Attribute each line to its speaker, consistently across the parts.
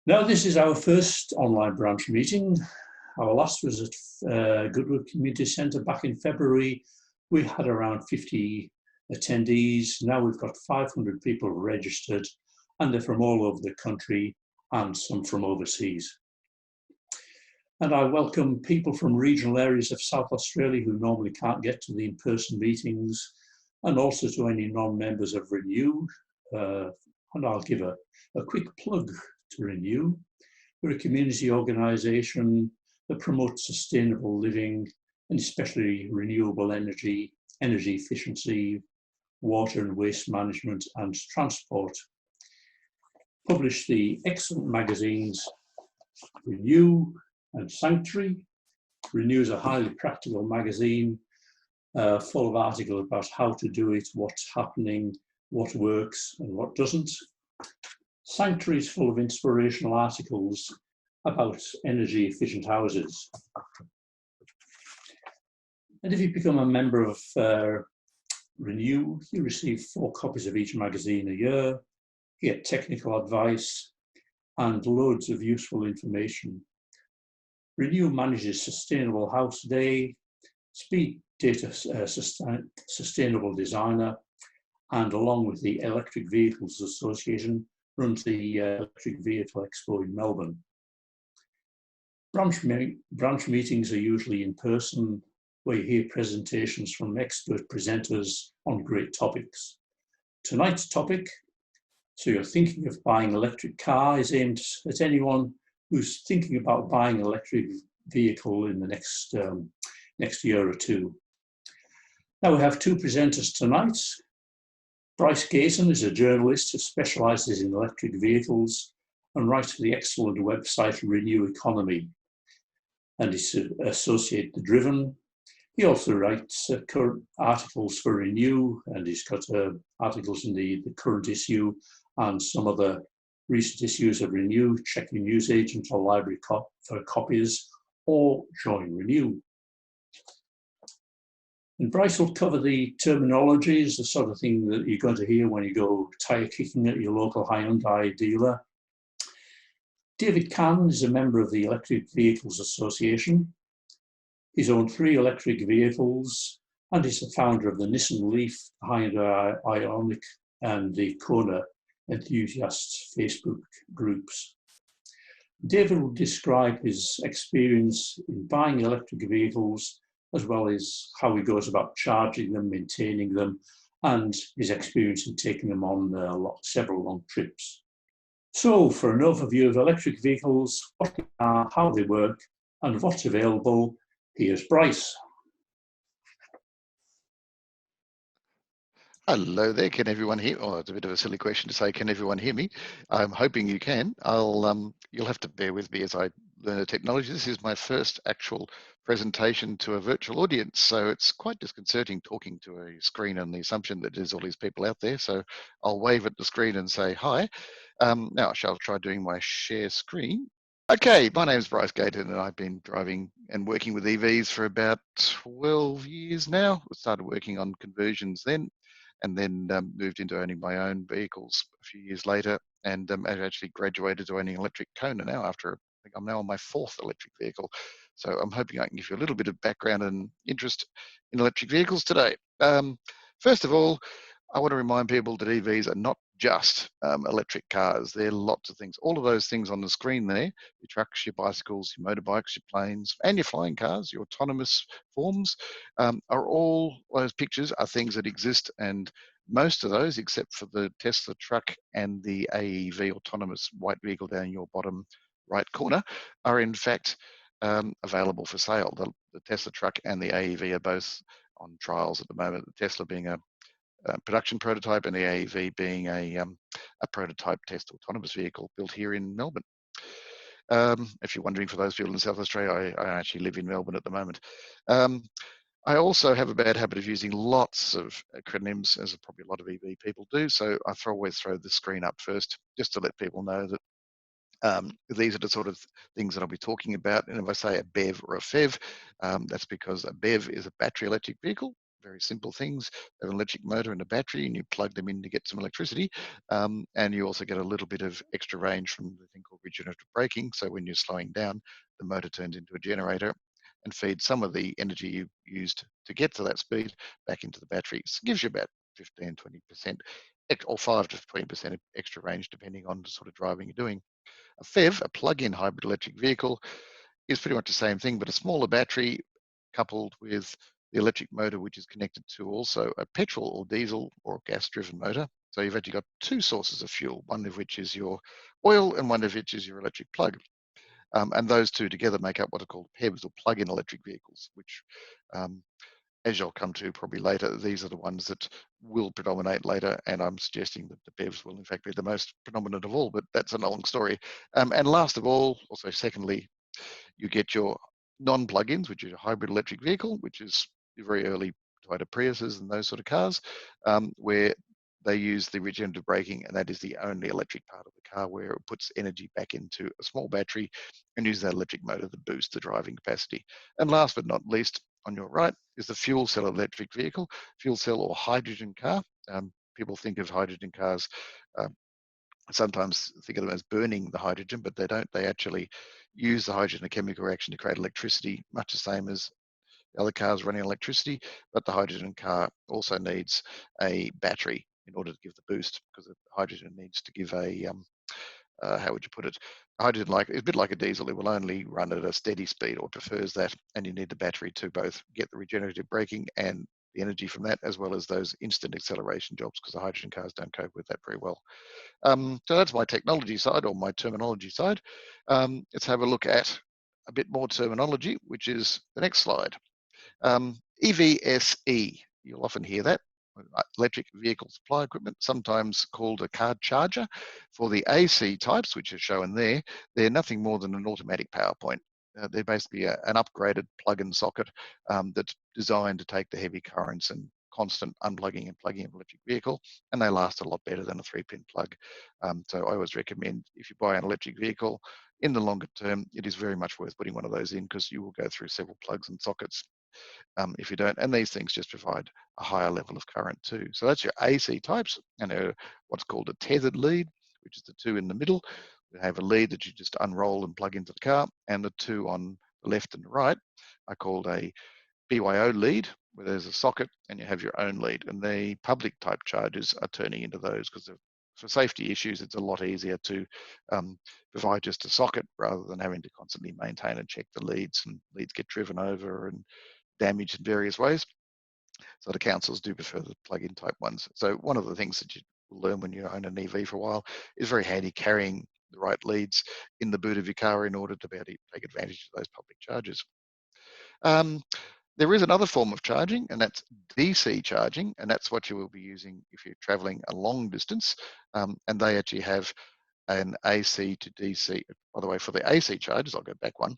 Speaker 1: Now, this is our first online branch meeting. Our last was at Goodwood Community Centre back in February. We had around 50 attendees. Now we've got 500 people registered, and they're from all over the country and some from overseas. And I welcome people from regional areas of South Australia who normally can't get to the in-person meetings, and also to any non-members of Renew. And I'll give a quick plug to Renew. We're a community organisation that promotes sustainable living, and especially renewable energy, energy efficiency, water and waste management, and transport. Publish the excellent magazines Renew and Sanctuary. Renew is a highly practical magazine full of articles about how to do it, what's happening, what works and what doesn't. Sanctuary is full of inspirational articles about energy efficient houses. And if you become a member of Renew, you receive 4 copies of each magazine a year, you get technical advice and loads of useful information. Renew manages Sustainable House Day, Speed Data Sustainable Designer, and along with the Electric Vehicles Association, runs the Electric Vehicle Expo in Melbourne. Branch meetings are usually in person, where you hear presentations from expert presenters on great topics. Tonight's topic, so you're thinking of buying an electric car, is aimed at anyone who's thinking about buying an electric vehicle in the next year or two. Now we have 2 presenters tonight. Bryce Gayton is a journalist who specialises in electric vehicles and writes for the excellent website Renew Economy, and is associate The Driven. He also writes current articles for Renew, and he's got articles in the current issue and some other recent issues of Renew. Check your newsagent or library for copies, or join Renew. And Bryce will cover the terminologies, the sort of thing that you're going to hear when you go tyre kicking at your local Hyundai dealer. David Cann is a member of the Electric Vehicles Association. He's owned 3 electric vehicles, and he's the founder of the Nissan LEAF, Hyundai Ioniq, and the Kona enthusiasts Facebook groups. David will describe his experience in buying electric vehicles, as well as how he goes about charging them, maintaining them, and his experience in taking them on several long trips. So, for an overview of electric vehicles, what they are, how they work, and what's available, here's Bryce.
Speaker 2: Hello there, can everyone hear? Oh, it's a bit of a silly question to say, can everyone hear me? I'm hoping you can. You'll have to bear with me as I learn the technology. This is my first actual presentation to a virtual audience, so it's quite disconcerting talking to a screen on the assumption that there's all these people out there. So I'll wave at the screen and say hi. Now I shall try doing my share screen. Okay, my name is Bryce Gayton, and I've been driving and working with EVs for about 12 years now. I started working on conversions then, and then moved into owning my own vehicles a few years later, and I actually graduated to owning electric Kona now after, I think I'm now on my 4th electric vehicle. So I'm hoping I can give you a little bit of background and interest in electric vehicles today. First of all, I want to remind people that EVs are not just electric cars. They're lots of things. All of those things on the screen there, your trucks, your bicycles, your motorbikes, your planes, and your flying cars, your autonomous forms, are all those pictures are things that exist, and most of those, except for the Tesla truck and the AEV autonomous white vehicle down your bottom right corner, are in fact available for sale. The Tesla truck and the AEV are both on trials at the moment, the Tesla being a production prototype and the AEV being a prototype test autonomous vehicle built here in Melbourne. If you're wondering, for those people in South Australia, I actually live in Melbourne at the moment. I also have a bad habit of using lots of acronyms, as probably a lot of EV people do, so I always throw the screen up first, just to let people know that these are the sort of things that I'll be talking about. And if I say a BEV or a FEV, that's because a BEV is a battery electric vehicle, very simple things. They have an electric motor and a battery, and you plug them in to get some electricity. And you also get a little bit of extra range from the thing called regenerative braking. So when you're slowing down, the motor turns into a generator and feeds some of the energy you used to get to that speed back into the batteries. It gives you about 15, 20%, or 5 to 20% extra range, depending on the sort of driving you're doing. A PHEV, a plug-in hybrid electric vehicle, is pretty much the same thing, but a smaller battery coupled with the electric motor, which is connected to also a petrol or diesel or gas-driven motor. So you've actually got two sources of fuel, one of which is your oil and one of which is your electric plug. And those two together make up what are called PHEVs, or plug-in electric vehicles, which, as you'll come to probably later, these are the ones that will predominate later, and I'm suggesting that the PHEVs will in fact be the most predominant of all, but that's a long story. And last of all, also secondly, you get your non-plug-ins, which is a hybrid electric vehicle, which is very early Toyota Priuses and those sort of cars, where they use the regenerative braking, and that is the only electric part of the car where it puts energy back into a small battery and uses that electric motor to boost the driving capacity. And last but not least, on your right is the fuel cell electric vehicle, fuel cell or hydrogen car. People think of hydrogen cars, sometimes think of them as burning the hydrogen, but they don't. They actually use the hydrogen in a chemical reaction to create electricity, much the same as the other cars running electricity, but the hydrogen car also needs a battery in order to give the boost, because the hydrogen needs to give a, how would you put it? Hydrogen, it's a bit like a diesel. It will only run at a steady speed, or prefers that, and you need the battery to both get the regenerative braking and the energy from that, as well as those instant acceleration jobs, because the hydrogen cars don't cope with that very well. So that's my technology side, or my terminology side. Let's have a look at a bit more terminology, which is the next slide. EVSE, you'll often hear that, electric vehicle supply equipment, sometimes called a car charger. For the AC types, which are shown there, they're nothing more than an automatic power point. They're basically an upgraded plug-in socket that's designed to take the heavy currents and constant unplugging and plugging of an electric vehicle, and they last a lot better than a 3-pin plug. So I always recommend, if you buy an electric vehicle, in the longer term, it is very much worth putting one of those in, because you will go through several plugs and sockets if you don't. And these things just provide a higher level of current too. So that's your AC types, and what's called a tethered lead, which is the two in the middle. We have a lead that you just unroll and plug into the car, and the two on the left and the right are called a BYO lead, where there's a socket and you have your own lead. And the public type chargers are turning into those, because for safety issues, it's a lot easier to provide just a socket rather than having to constantly maintain and check the leads, and leads get driven over and damaged in various ways. So the councils do prefer the plug-in type ones. So one of the things that you will learn when you own an EV for a while is very handy carrying the right leads in the boot of your car in order to be able to take advantage of those public chargers. There is another form of charging, and that's DC charging, and that's what you will be using if you're traveling a long distance. And they actually have an AC to DC. By the way, for the AC chargers, I'll go back one,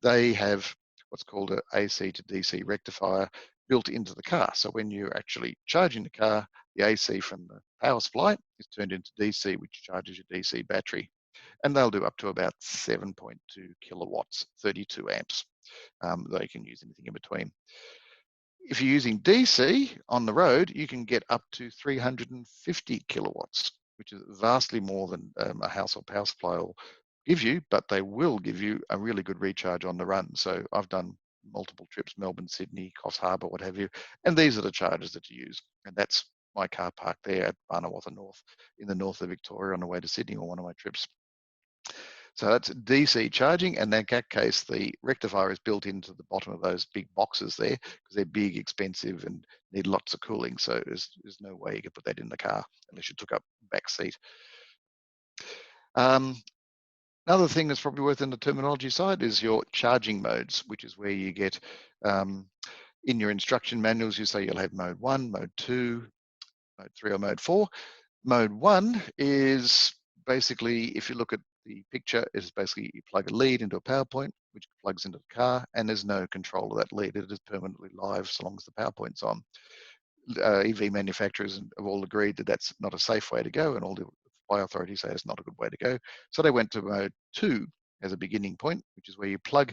Speaker 2: they have what's called an AC to DC rectifier built into the car. So when you're actually charging the car, the AC from the power supply is turned into DC, which charges your DC battery. And they'll do up to about 7.2 kilowatts, 32 amps. They can use anything in between. If you're using DC on the road, you can get up to 350 kilowatts, which is vastly more than a household power supply will give you, but they will give you a really good recharge on the run. So I've done multiple trips, Melbourne, Sydney, Coffs Harbour, what have you, and these are the chargers that you use. And that's my car park there at Barnawartha North in the north of Victoria on the way to Sydney on one of my trips. So that's DC charging, and in that case, the rectifier is built into the bottom of those big boxes there, because they're big, expensive, and need lots of cooling. So there's no way you could put that in the car unless you took up the back seat. Another thing that's probably worth in the terminology side is your charging modes, which is where you get in your instruction manuals, you say you'll have mode 1, mode 2, mode 3, or mode 4. Mode 1 is basically, if you look at the picture, is basically you plug a lead into a power point, which plugs into the car, and there's no control of that lead. It is permanently live so long as the power point's on. EV manufacturers have all agreed that that's not a safe way to go, and all the supply authorities say it's not a good way to go. So they went to mode 2 as a beginning point, which is where you plug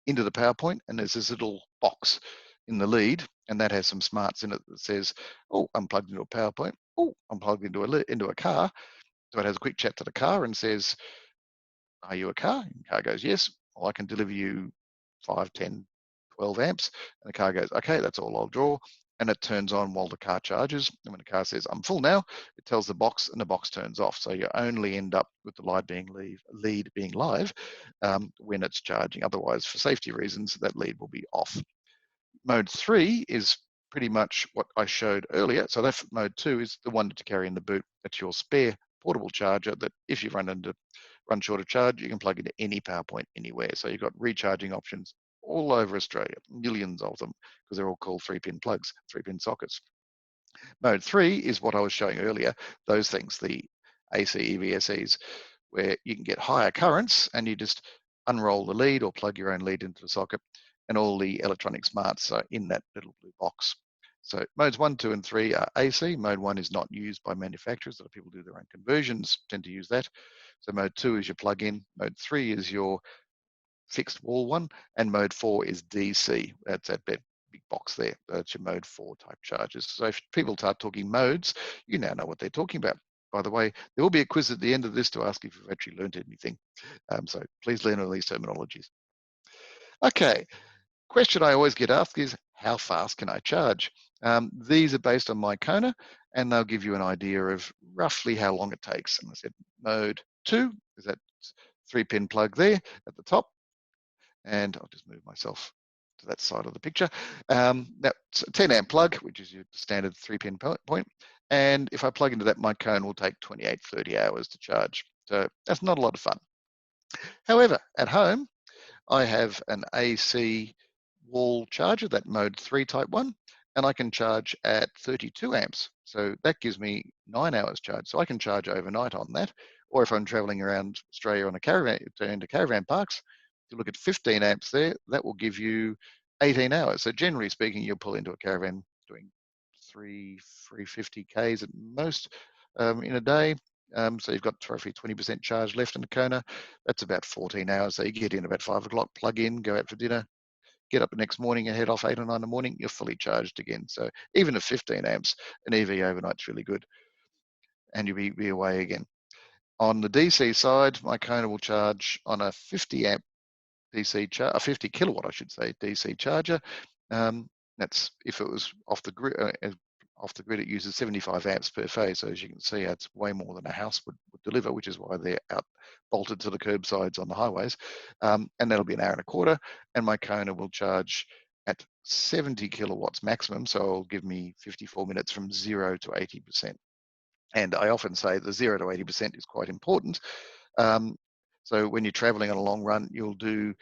Speaker 2: into the power point, and there's this little box in the lead, and that has some smarts in it that says, oh, I'm plugged into a power point. Oh, I'm plugged into a car. So it has a quick chat to the car and says, are you a car? And the car goes, yes. Well, I can deliver you 5, 10, 12 amps. And the car goes, okay, that's all I'll draw. And it turns on while the car charges. And when the car says, I'm full now, it tells the box and the box turns off. So you only end up with the lead being live when it's charging. Otherwise, for safety reasons, that lead will be off. Mode 3 is pretty much what I showed earlier. So that's mode 2 is the one that you carry in the boot. That's your spare portable charger that if you run short of charge, you can plug into any power point anywhere. So you've got recharging options all over Australia, millions of them, because they're all called 3-pin plugs, 3-pin sockets. Mode 3 is what I was showing earlier, those things, the AC EVSEs, where you can get higher currents and you just unroll the lead or plug your own lead into the socket, and all the electronic smarts are in that little blue box. So modes 1, 2, and 3 are AC. Mode 1 is not used by manufacturers. A lot of people do their own conversions, tend to use that. So mode 2 is your plug-in. Mode 3 is your fixed wall one, and mode 4 is DC. That's that big box there. That's your mode 4 type chargers. So if people start talking modes, you now know what they're talking about. By the way, there will be a quiz at the end of this to ask if you've actually learned anything. So please learn all these terminologies. Okay, question I always get asked is, how fast can I charge? These are based on my Kona, and they'll give you an idea of roughly how long it takes. And I said mode 2 is that 3-pin plug there at the top. And I'll just move myself to that side of the picture. That's a 10 amp plug, which is your standard 3-pin point. And if I plug into that, my cone will take 28, 30 hours to charge. So that's not a lot of fun. However, at home, I have an AC wall charger, that mode 3 type 1, and I can charge at 32 amps. So that gives me 9 hours charge. So I can charge overnight on that. Or if I'm traveling around Australia on a caravan, into caravan parks, you look at 15 amps there, that will give you 18 hours. So generally speaking, you'll pull into a caravan doing 350 Ks at most in a day. So you've got roughly 20% charge left in the Kona. That's about 14 hours. So you get in about 5 o'clock, plug in, go out for dinner, get up the next morning and head off 8 or 9 in the morning, you're fully charged again. So even at 15 amps, an EV overnight's really good. And you'll be away again. On the DC side, my Kona will charge on a 50 amp DC a 50 kilowatt, I should say, DC charger. That's if it was off the grid. It uses 75 amps per phase. So as you can see, it's way more than a house would deliver, which is why they're out bolted to the curbsides on the highways. And that'll be an hour and a quarter. And my Kona will charge at 70 kilowatts maximum. So it'll give me 54 minutes from 0 to 80%. And I often say the 0 to 80% is quite important. So when you're traveling on a long run, you'll do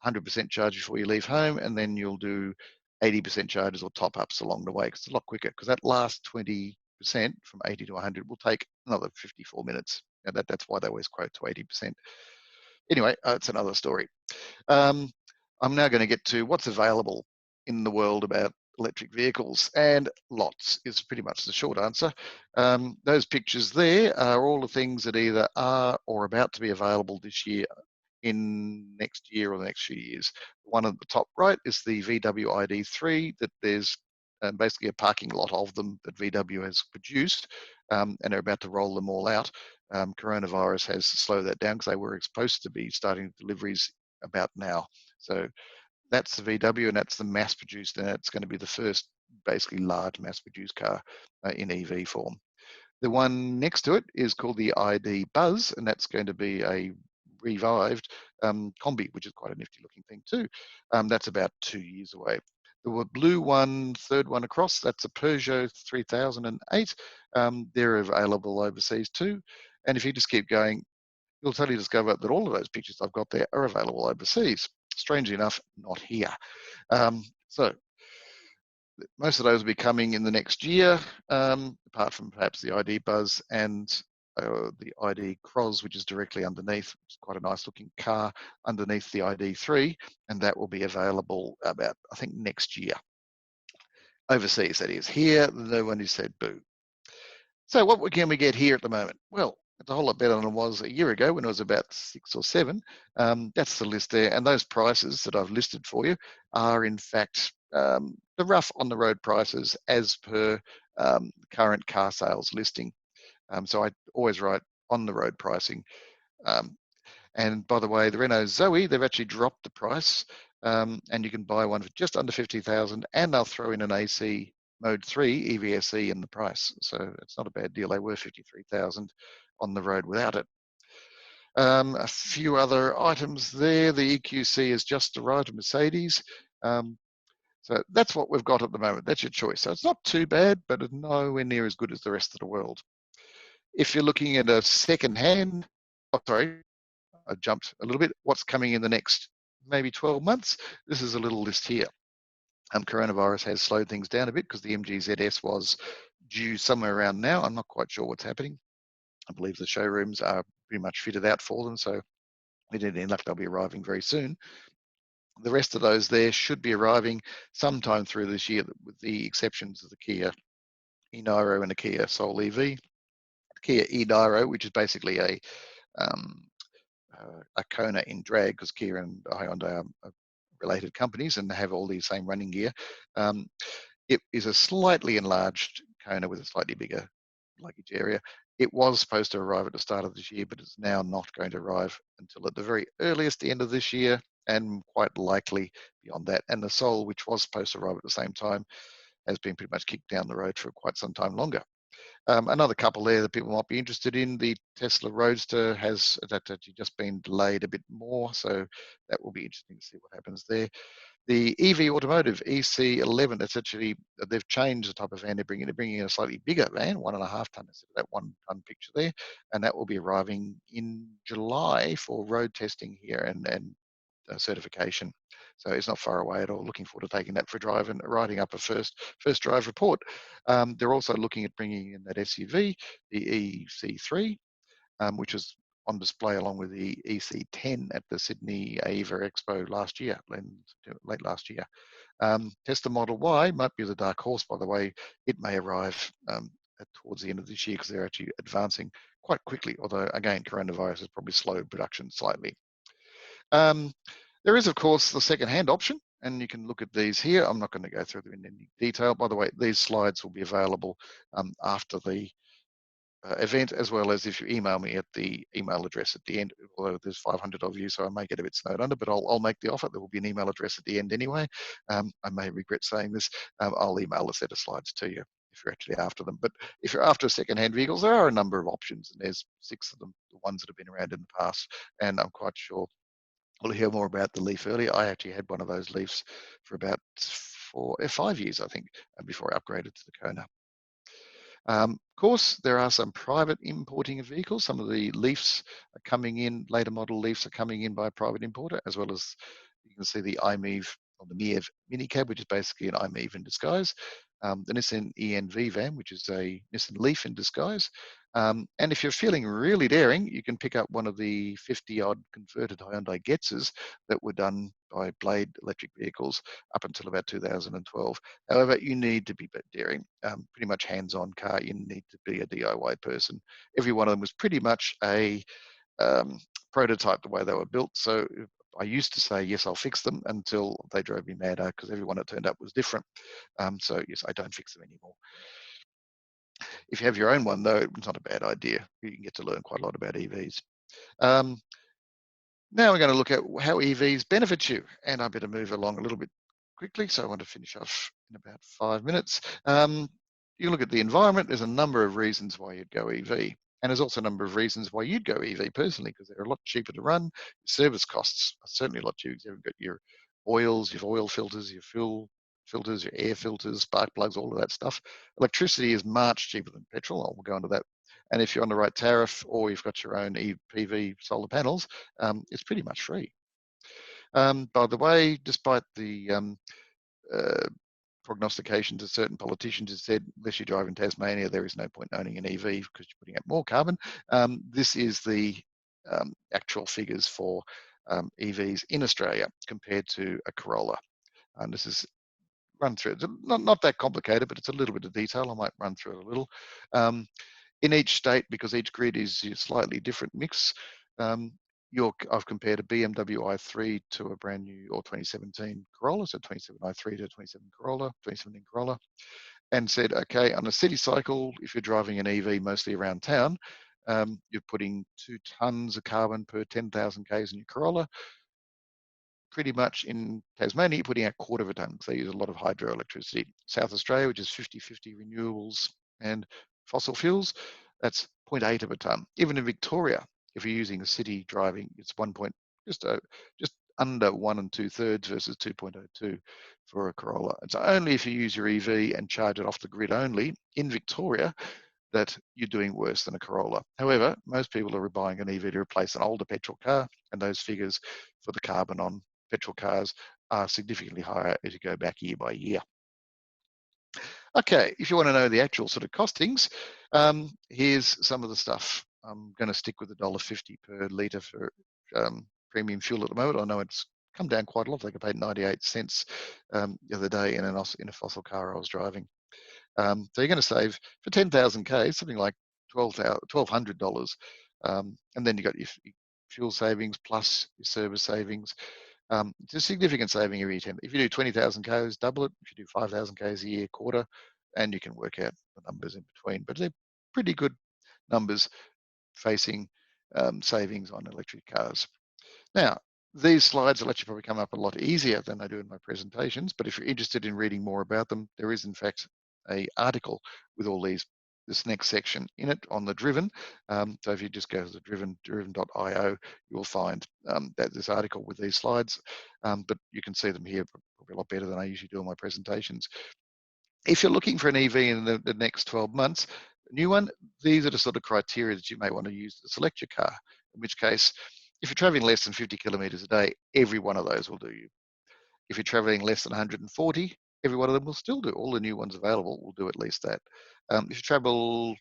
Speaker 2: 100% charge before you leave home, and then you'll do 80% charges or top-ups along the way, because it's a lot quicker, because that last 20% from 80 to 100 will take another 54 minutes. And that's why they always quote to 80%. Anyway, it's another story. I'm now going to get to what's available in the world about electric vehicles, and lots is pretty much the short answer. Those pictures there are all the things that either are or about to be available this year, in next year or the next few years. One at the top right is the VW ID3, that there's basically a parking lot of them that VW has produced, and they're about to roll them all out. Coronavirus has slowed that down because they were supposed to be starting deliveries about now. So that's the VW, and that's the mass-produced, and it's going to be the first basically large mass-produced car in EV form. The one next to it is called the ID Buzz, and that's going to be a revived combi, which is quite a nifty looking thing too. That's about 2 years away. The blue one, third one across, that's a Peugeot 3008. They're available overseas too. And if you just keep going, you'll totally discover that all of those pictures I've got there are available overseas. Strangely enough, not here. So most of those will be coming in the next year, apart from perhaps the ID Buzz and the ID Cross, which is directly underneath. It's quite a nice looking car underneath the ID3, and that will be available about, I think, next year. Overseas, that is. Here, no one has said boo. So what can we get here at the moment? Well, it's a whole lot better than it was a year ago when it was about 6 or 7. That's the list there. And those prices that I've listed for you are, in fact, the rough on the road prices as per current car sales listing. So I always write on the road pricing. And by the way, the Renault Zoe, they've actually dropped the price, and you can buy one for just under 50,000, and they'll throw in an AC Mode 3 EVSE in the price. So it's not a bad deal. They were 53,000 on the road without it. A few other items there. The EQC is just arrived, a Mercedes. So that's what we've got at the moment. That's your choice. So it's not too bad, but it's nowhere near as good as the rest of the world. If you're looking at a second hand, oh, sorry, I jumped a little bit. What's coming in the next maybe 12 months? This is a little list here. Coronavirus has slowed things down a bit because the MGZS was due somewhere around now. I'm not quite sure what's happening. I believe the showrooms are pretty much fitted out for them. So with any luck, they'll be arriving very soon. The rest of those there should be arriving sometime through this year, with the exceptions of the Kia e-Niro and the Kia Soul EV. The Kia e-Niro, which is basically a Kona in drag, because Kia and Hyundai are related companies and have all the same running gear. It is a slightly enlarged Kona with a slightly bigger luggage area. It was supposed to arrive at the start of this year, but it's now not going to arrive until at the very earliest the end of this year, and quite likely beyond that. And the Soul, which was supposed to arrive at the same time, has been pretty much kicked down the road for quite some time longer. Another couple there that people might be interested in, the Tesla Roadster has actually just been delayed a bit more, so that will be interesting to see what happens there. The EV Automotive EC11, it's actually, they've changed the type of van they're bringing. They're bringing in a slightly bigger van, 1.5 ton instead of that 1 ton picture there, and that will be arriving in July for road testing here and certification. So it's not far away at all. Looking forward to taking that for a drive and writing up a first drive report. They're also looking at bringing in that SUV, the EC3, which is on display along with the EC10 at the Sydney AEVA Expo last year, late last year. Tesla Model Y might be the dark horse, by the way. It may arrive towards the end of this year because they're actually advancing quite quickly, although again, coronavirus has probably slowed production slightly. There is, of course, the second-hand option, and you can look at these here. I'm not going to go through them in any detail. By the way, these slides will be available after the event, as well as if you email me at the email address at the end. Although there's 500 of you, so I may get a bit snowed under, but I'll make the offer. There will be an email address at the end anyway. I may regret saying this. I'll email a set of slides to you if you're actually after them. But if you're after second-hand vehicles, there are a number of options, and there's 6 of them, the ones that have been around in the past, and I'm quite sure we'll hear more about the Leaf earlier. I actually had one of those Leafs for about 5 years, I think, before I upgraded to the Kona. Of course, there are some private importing of vehicles. Some of the Leafs are coming in, later model Leafs are coming in by a private importer, as well as you can see the iMeave or the MEV minicab, which is basically an iMeave in disguise. The Nissan ENV van, which is a Nissan LEAF in disguise. And if you're feeling really daring, you can pick up one of the 50-odd converted Hyundai Getzes that were done by Blade electric vehicles up until about 2012. However, you need to be a bit daring. Pretty much hands-on car, you need to be a DIY person. Every one of them was pretty much a prototype the way they were built. So I used to say, yes, I'll fix them, until they drove me mad because everyone that turned up was different. So yes, I don't fix them anymore. If you have your own one, though, it's not a bad idea. You can get to learn quite a lot about EVs. Now we're going to look at how EVs benefit you, and I better move along a little bit quickly, so I want to finish off in about 5 minutes. You look at the environment, there's a number of reasons why you'd go EV. And there's also a number of reasons why you'd go EV personally, because they're a lot cheaper to run. Service costs are certainly a lot cheaper. You've got your oils, your oil filters, your fuel filters, your air filters, spark plugs, all of that stuff. Electricity is much cheaper than petrol. I'll go into that. And if you're on the right tariff, or you've got your own PV solar panels, it's pretty much free. By the way, despite the prognostications of certain politicians have said, unless you drive in Tasmania, there is no point owning an EV because you're putting out more carbon. This is the actual figures for EVs in Australia compared to a Corolla. And this is run through. It's not that complicated, but it's a little bit of detail. I might run through it a little. In each state, because each grid is a slightly different mix, I've compared a BMW i3 to a brand new or 2017 Corolla, so 27 i3 to 2017 Corolla, and said, okay, on a city cycle, if you're driving an EV mostly around town, you're putting 2 tons of carbon per 10,000 Ks in your Corolla. Pretty much in Tasmania, you're putting out 1/4 of a tonne, because they use a lot of hydroelectricity. South Australia, which is 50-50 renewables and fossil fuels, that's 0.8 of a tonne. Even in Victoria, if you're using a city driving, it's just under 1 2/3 versus 2.02 for a Corolla. It's only if you use your EV and charge it off the grid only in Victoria that you're doing worse than a Corolla. However, most people are buying an EV to replace an older petrol car, and those figures for the carbon on petrol cars are significantly higher as you go back year by year. Okay, if you want to know the actual sort of costings, here's some of the stuff. I'm going to stick with $1.50 per litre for premium fuel at the moment. I know it's come down quite a lot. I think I paid 98 cents the other day in a fossil car I was driving. So you're going to save for 10,000 Ks, something like $1,200. And then you got your fuel savings plus your service savings. It's a significant saving every 10. If you do 20,000 Ks, double it. If you do 5,000 Ks a year, 1/4, and you can work out the numbers in between. But they're pretty good numbers facing savings on electric cars. Now, these slides will actually probably come up a lot easier than I do in my presentations, but if you're interested in reading more about them, there is in fact an article with all this next section in it on the Driven. So if you just go to the driven.io, you'll find that this article with these slides, but you can see them here probably a lot better than I usually do in my presentations. If you're looking for an EV in the next 12 months, a new one, these are the sort of criteria that you may want to use to select your car, in which case, if you're traveling less than 50 kilometers a day, every one of those will do you. If you're traveling less than 140, every one of them will still do. All the new ones available will do at least that. If you travel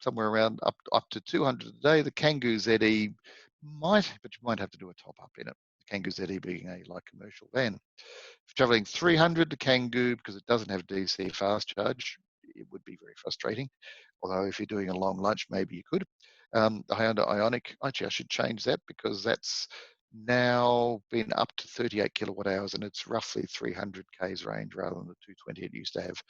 Speaker 2: somewhere around up to 200 a day, the Kangoo ZE might, but you might have to do a top up in it. The Kangoo ZE being a light commercial van. If you're traveling 300, the Kangoo, because it doesn't have DC fast charge, it would be very frustrating. Although if you're doing a long lunch, maybe you could. The Hyundai Ioniq, actually I should change that because that's now been up to 38 kilowatt hours and it's roughly 300 Ks range rather than the 220 it used to have.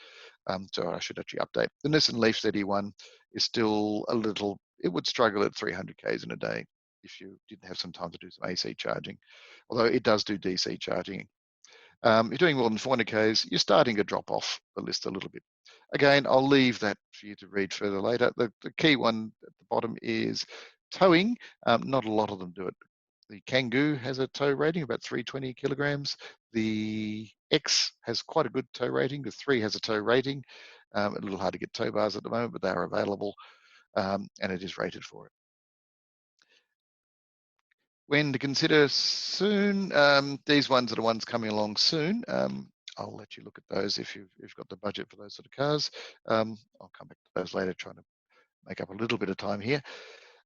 Speaker 2: So I should actually update. The Nissan LEAF ZE1 is still a little, it would struggle at 300 Ks in a day if you didn't have some time to do some AC charging, although it does do DC charging. You're doing more than 400 Ks, you're starting to drop off the list a little bit. Again, I'll leave that for you to read further later. The key one at the bottom is towing. Not a lot of them do it. The Kangoo has a tow rating, about 320 kilograms. The X has quite a good tow rating. The 3 has a tow rating. A little hard to get tow bars at the moment, but they are available, and it is rated for it. When to consider soon, these ones are the ones coming along soon. I'll let you look at those if you've got the budget for those sort of cars. I'll come back to those later, trying to make up a little bit of time here.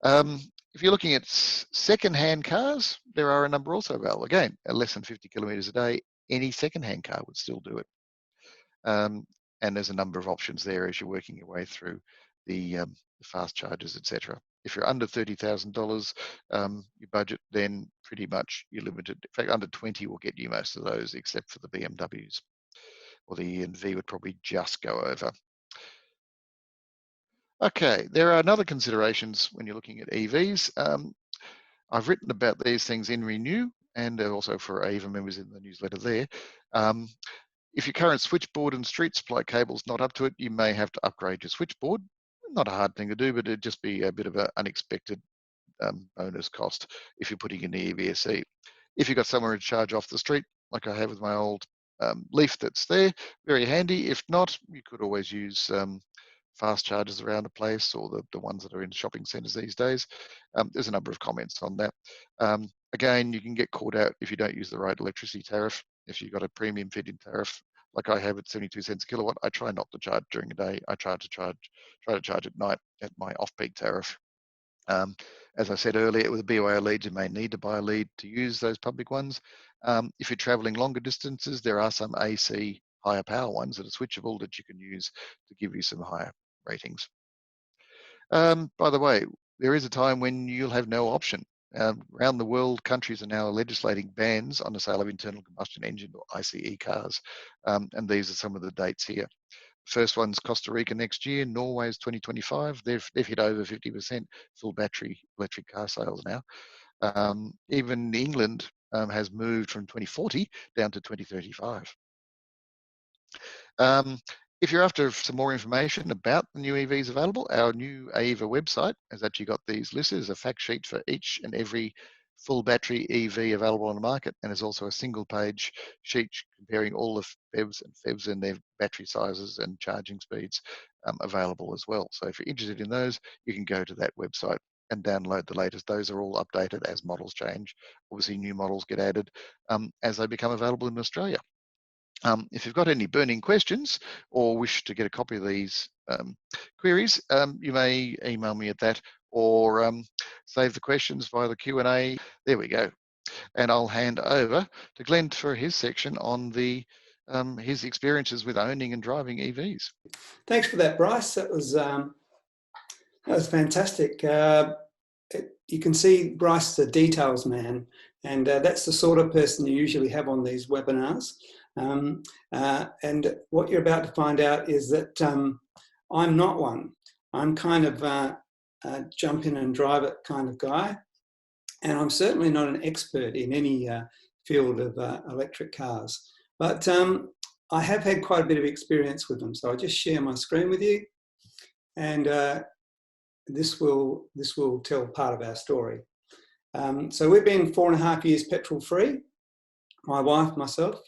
Speaker 2: If you're looking at second-hand cars, there are a number also available. Again, at less than 50 kilometers a day, any second-hand car would still do it. And there's a number of options there as you're working your way through the fast chargers, etc. If you're under $30,000 your budget, then pretty much you're limited. In fact, under 20 will get you most of those, except for the BMWs. Or the EV would probably just go over. Okay, there are other considerations when you're looking at EVs. I've written about these things in Renew and also for AVA members in the newsletter there. If your current switchboard and street supply cable's not up to it, you may have to upgrade your switchboard. Not a hard thing to do, but it'd just be a bit of an unexpected bonus cost if you're putting in the EVSE. If you've got somewhere to charge off the street, like I have with my old LEAF that's there, very handy. If not, you could always use fast chargers around the place, or the ones that are in shopping centres these days. There's a number of comments on that. Again, you can get caught out if you don't use the right electricity tariff. If you've got a premium feed-in tariff, like I have at 72 cents a kilowatt, I try not to charge during the day. I try to charge at night at my off-peak tariff. As I said earlier, with a BYO lead, you may need to buy a lead to use those public ones. If you're traveling longer distances, there are some AC higher power ones that are switchable that you can use to give you some higher ratings. By the way, there is a time when you'll have no option. Around the world, countries are now legislating bans on the sale of internal combustion engine or ICE cars. And these are some of the dates here. First one's Costa Rica next year. Norway's 2025. They've hit over 50% full battery electric car sales now. Even England has moved from 2040 down to 2035. If you're after some more information about the new EVs available, our new AEVA website has actually got these listed as a fact sheet for each and every full battery EV available on the market, and there's also a single page sheet comparing all the BEVs and FEVs and their battery sizes and charging speeds available as well. So if you're interested in those, you can go to that website and download the latest. Those are all updated as models change. Obviously, new models get added as they become available in Australia. If you've got any burning questions or wish to get a copy of these queries, you may email me at that or save the questions via the Q&A. There we go. And I'll hand over to Glenn for his section on the his experiences with owning and driving EVs.
Speaker 3: Thanks for that, Bryce. That was fantastic. You can see Bryce is a details man, and that's the sort of person you usually have on these webinars. And what you're about to find out is that I'm not one. I'm kind of a jump in and drive it kind of guy. And I'm certainly not an expert in any field of electric cars. But I have had quite a bit of experience with them. So I'll just share my screen with you. And this will tell part of our story. So we've been 4.5 years petrol free, my wife, myself.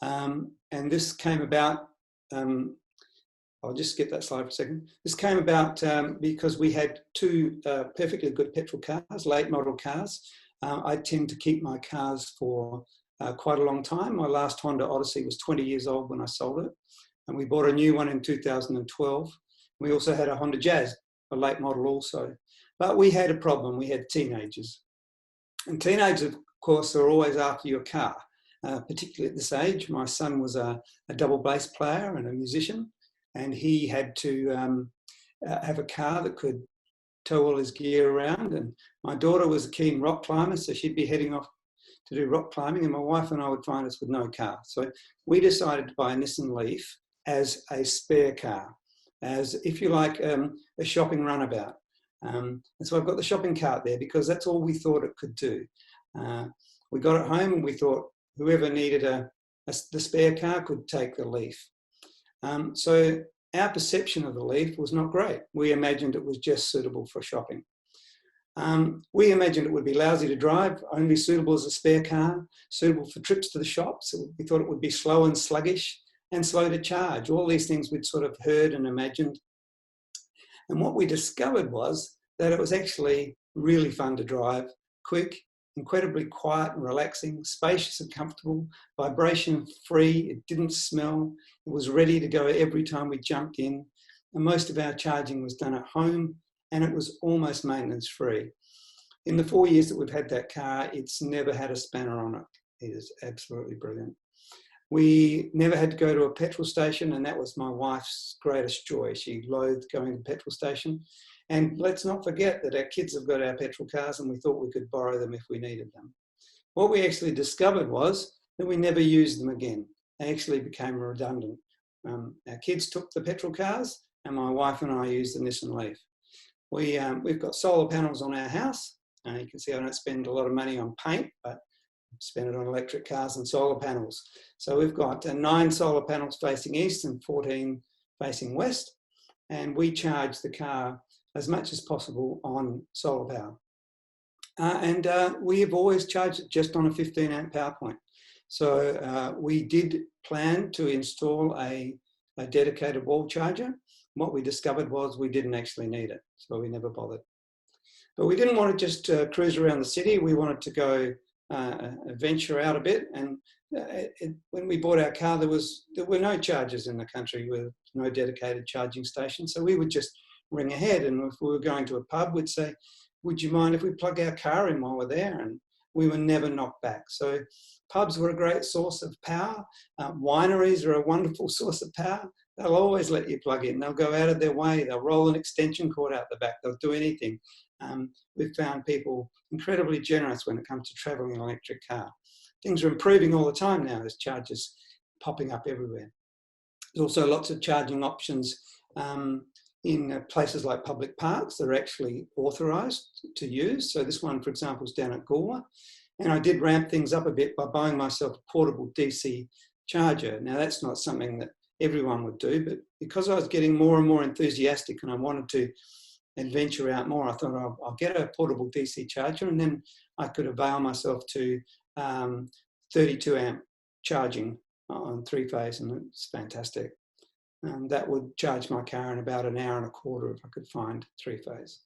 Speaker 3: And this came about, I'll just skip that slide for a second. This came about because we had two perfectly good petrol cars, late model cars. I tend to keep my cars for quite a long time. My last Honda Odyssey was 20 years old when I sold it. And we bought a new one in 2012. We also had a Honda Jazz, a late model also. But we had a problem. We had teenagers. And teenagers, of course, are always after your car. Particularly at this age. My son was a double bass player and a musician, and he had to have a car that could tow all his gear around. And my daughter was a keen rock climber, so she'd be heading off to do rock climbing, and my wife and I would find us with no car. So we decided to buy a Nissan LEAF as a spare car, as, if you like, a shopping runabout. And so I've got the shopping cart there because that's all we thought it could do. We got it home and we thought, whoever needed the spare car could take the LEAF. So our perception of the LEAF was not great. We imagined it was just suitable for shopping. We imagined it would be lousy to drive, only suitable as a spare car, suitable for trips to the shops. We thought it would be slow and sluggish and slow to charge. All these things we'd sort of heard and imagined. And what we discovered was that it was actually really fun to drive, quick, incredibly quiet and relaxing, spacious and comfortable, vibration free, it didn't smell, it was ready to go every time we jumped in. And most of our charging was done at home, and it was almost maintenance free. In the 4 years that we've had that car, it's never had a spanner on it. It is absolutely brilliant. We never had to go to a petrol station, and that was my wife's greatest joy. She loathed going to the petrol station. And let's not forget that our kids have got our petrol cars and we thought we could borrow them if we needed them. What we actually discovered was that we never used them again. They actually became redundant. Our kids took the petrol cars and my wife and I used the Nissan LEAF. We've got solar panels on our house. You can see I don't spend a lot of money on paint, but I spend it on electric cars and solar panels. So we've got 9 solar panels facing east and 14 facing west. And we charge the car as much as possible on solar power. We have always charged it just on a 15 amp power point. So we did plan to install a dedicated wall charger. What we discovered was we didn't actually need it, so we never bothered. But we didn't want to just cruise around the city. We wanted to go venture out a bit. And when we bought our car, there were no chargers in the country with no dedicated charging stations. So we would just ring ahead, and if we were going to a pub, we'd say, would you mind if we plug our car in while we're there? And we were never knocked back. So pubs were a great source of power. Wineries are a wonderful source of power. they'll always let you plug in. They'll go out of their way. They'll roll an extension cord out the back. They'll do anything. We've found people incredibly generous when it comes to travelling in an electric car. Things are improving all the time now. There's chargers popping up everywhere. There's also lots of charging options in places like public parks that are actually authorised to use. So this one, for example, is down at Gore. And I did ramp things up a bit by buying myself a portable DC charger. Now, that's not something that everyone would do, but because I was getting more and more enthusiastic and I wanted to adventure out more, I thought I'll get a portable DC charger, and then I could avail myself to 32 amp charging on 3-phase, and it's fantastic. That would charge my car in about an hour and a quarter if I could find 3-phase.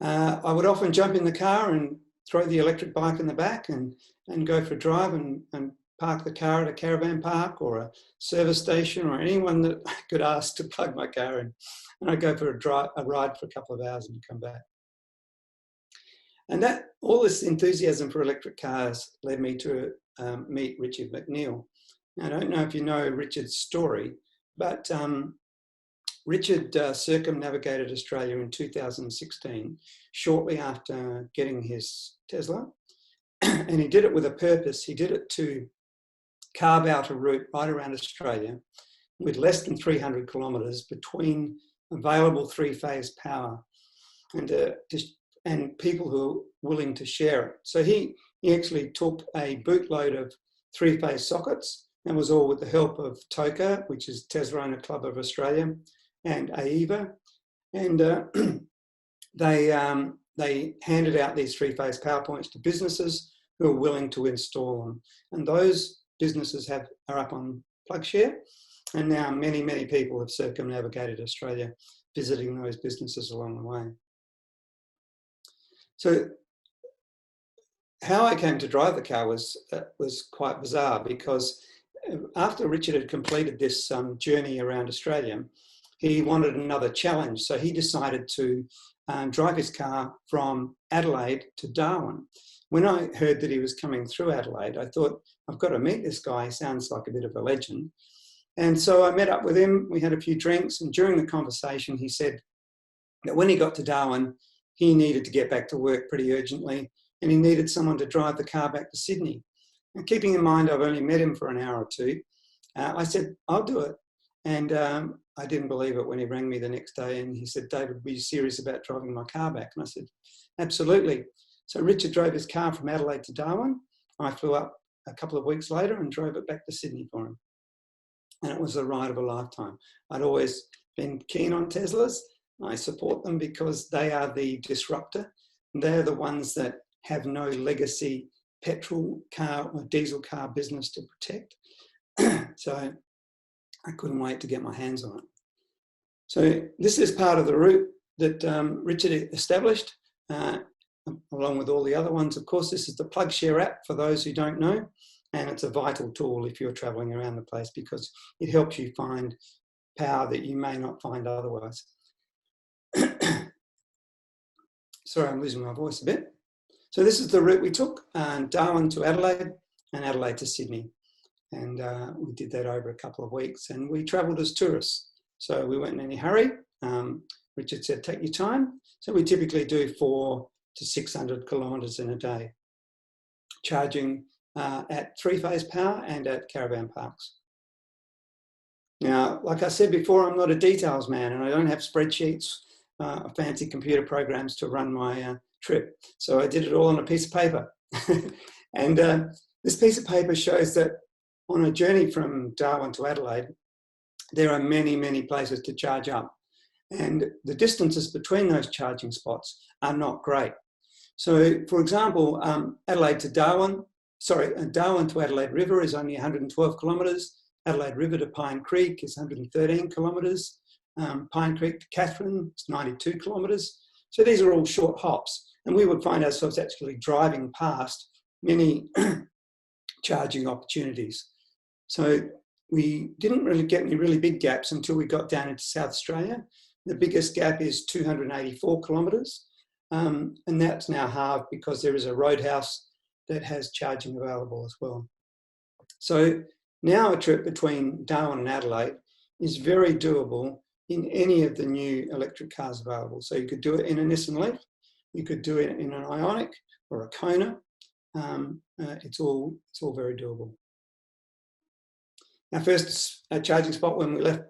Speaker 3: I would often jump in the car and throw the electric bike in the back and go for a drive and park the car at a caravan park or a service station or anyone that I could ask to plug my car in. And I'd go for a ride for a couple of hours and come back. And all this enthusiasm for electric cars led me to meet Richard McNeil. Now, I don't know if you know Richard's story, but Richard circumnavigated Australia in 2016, shortly after getting his Tesla. And he did it with a purpose. He did it to carve out a route right around Australia with less than 300 kilometres between available 3-phase power and people who are willing to share it. So he actually took a bootload of 3-phase sockets, and was all with the help of TOCA, which is Tesla Owner Club of Australia, and AEVA. And they handed out these 3-phase power points to businesses who are willing to install them. And those businesses are up on PlugShare. And now many, many people have circumnavigated Australia, visiting those businesses along the way. So how I came to drive the car was quite bizarre, because after Richard had completed this journey around Australia, he wanted another challenge. So he decided to drive his car from Adelaide to Darwin. When I heard that he was coming through Adelaide, I thought, I've got to meet this guy. He sounds like a bit of a legend. And so I met up with him. We had a few drinks. And during the conversation, he said that when he got to Darwin, he needed to get back to work pretty urgently, and he needed someone to drive the car back to Sydney. And keeping in mind I've only met him for an hour or two, I said, I'll do it. And I didn't believe it when he rang me the next day and he said, David, were you serious about driving my car back? And I said, absolutely. So Richard drove his car from Adelaide to Darwin. I flew up a couple of weeks later and drove it back to Sydney for him. And it was a ride of a lifetime. I'd always been keen on Teslas. I support them because they are the disruptor. They're the ones that have no legacy petrol car or diesel car business to protect. So I couldn't wait to get my hands on it. So this is part of the route that Richard established, along with all the other ones. Of course, this is the PlugShare app for those who don't know, and it's a vital tool if you're traveling around the place because it helps you find power that you may not find otherwise. Sorry, I'm losing my voice a bit. So this is the route we took, Darwin to Adelaide and Adelaide to Sydney. And we did that over a couple of weeks, and we travelled as tourists. So we weren't in any hurry. Richard said, take your time. So we typically do 400 to 600 kilometres in a day, charging at 3-phase power and at caravan parks. Now, like I said before, I'm not a details man, and I don't have spreadsheets, fancy computer programs to run my trip. So I did it all on a piece of paper. And this piece of paper shows that on a journey from Darwin to Adelaide, there are many, many places to charge up. And the distances between those charging spots are not great. So, for example, Adelaide to Darwin, Darwin to Adelaide River is only 112 kilometres. Adelaide River to Pine Creek is 113 kilometres. Pine Creek to Katherine is 92 kilometres. So these are all short hops. And we would find ourselves actually driving past many charging opportunities. So we didn't really get any really big gaps until we got down into South Australia. The biggest gap is 284 kilometres. And that's now halved because there is a roadhouse that has charging available as well. So Now a trip between Darwin and Adelaide is very doable in any of the new electric cars available. So you could do it in a Nissan LEAF, you could do it in an Ioniq or a Kona. It's all very doable. Our first charging spot when we left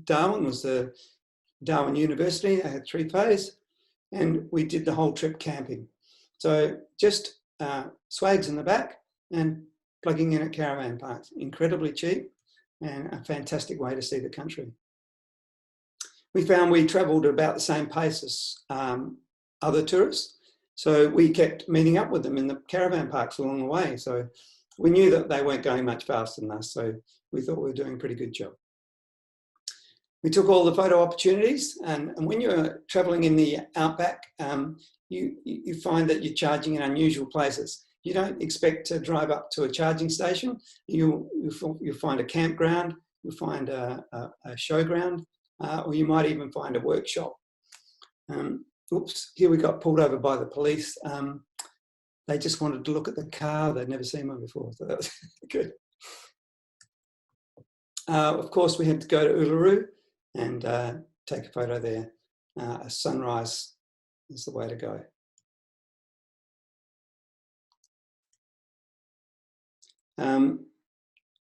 Speaker 3: Darwin was the Darwin University. I had 3 phase, and we did the whole trip camping. So just swags in the back and plugging in at caravan parks. Incredibly cheap and a fantastic way to see the country. We found we travelled at about the same pace as other tourists. So we kept meeting up with them in the caravan parks along the way. So we knew that they weren't going much faster than us. So we thought we were doing a pretty good job. We took all the photo opportunities, and when you're travelling in the outback, you find that you're charging in unusual places. You don't expect to drive up to a charging station. You'll find a campground, you'll find a showground, or you might even find a workshop. Oops, here we got pulled over by the police. They just wanted to look at the car. They'd never seen one before, so that was good. Of course, we had to go to Uluru and take a photo there. A sunrise is the way to go.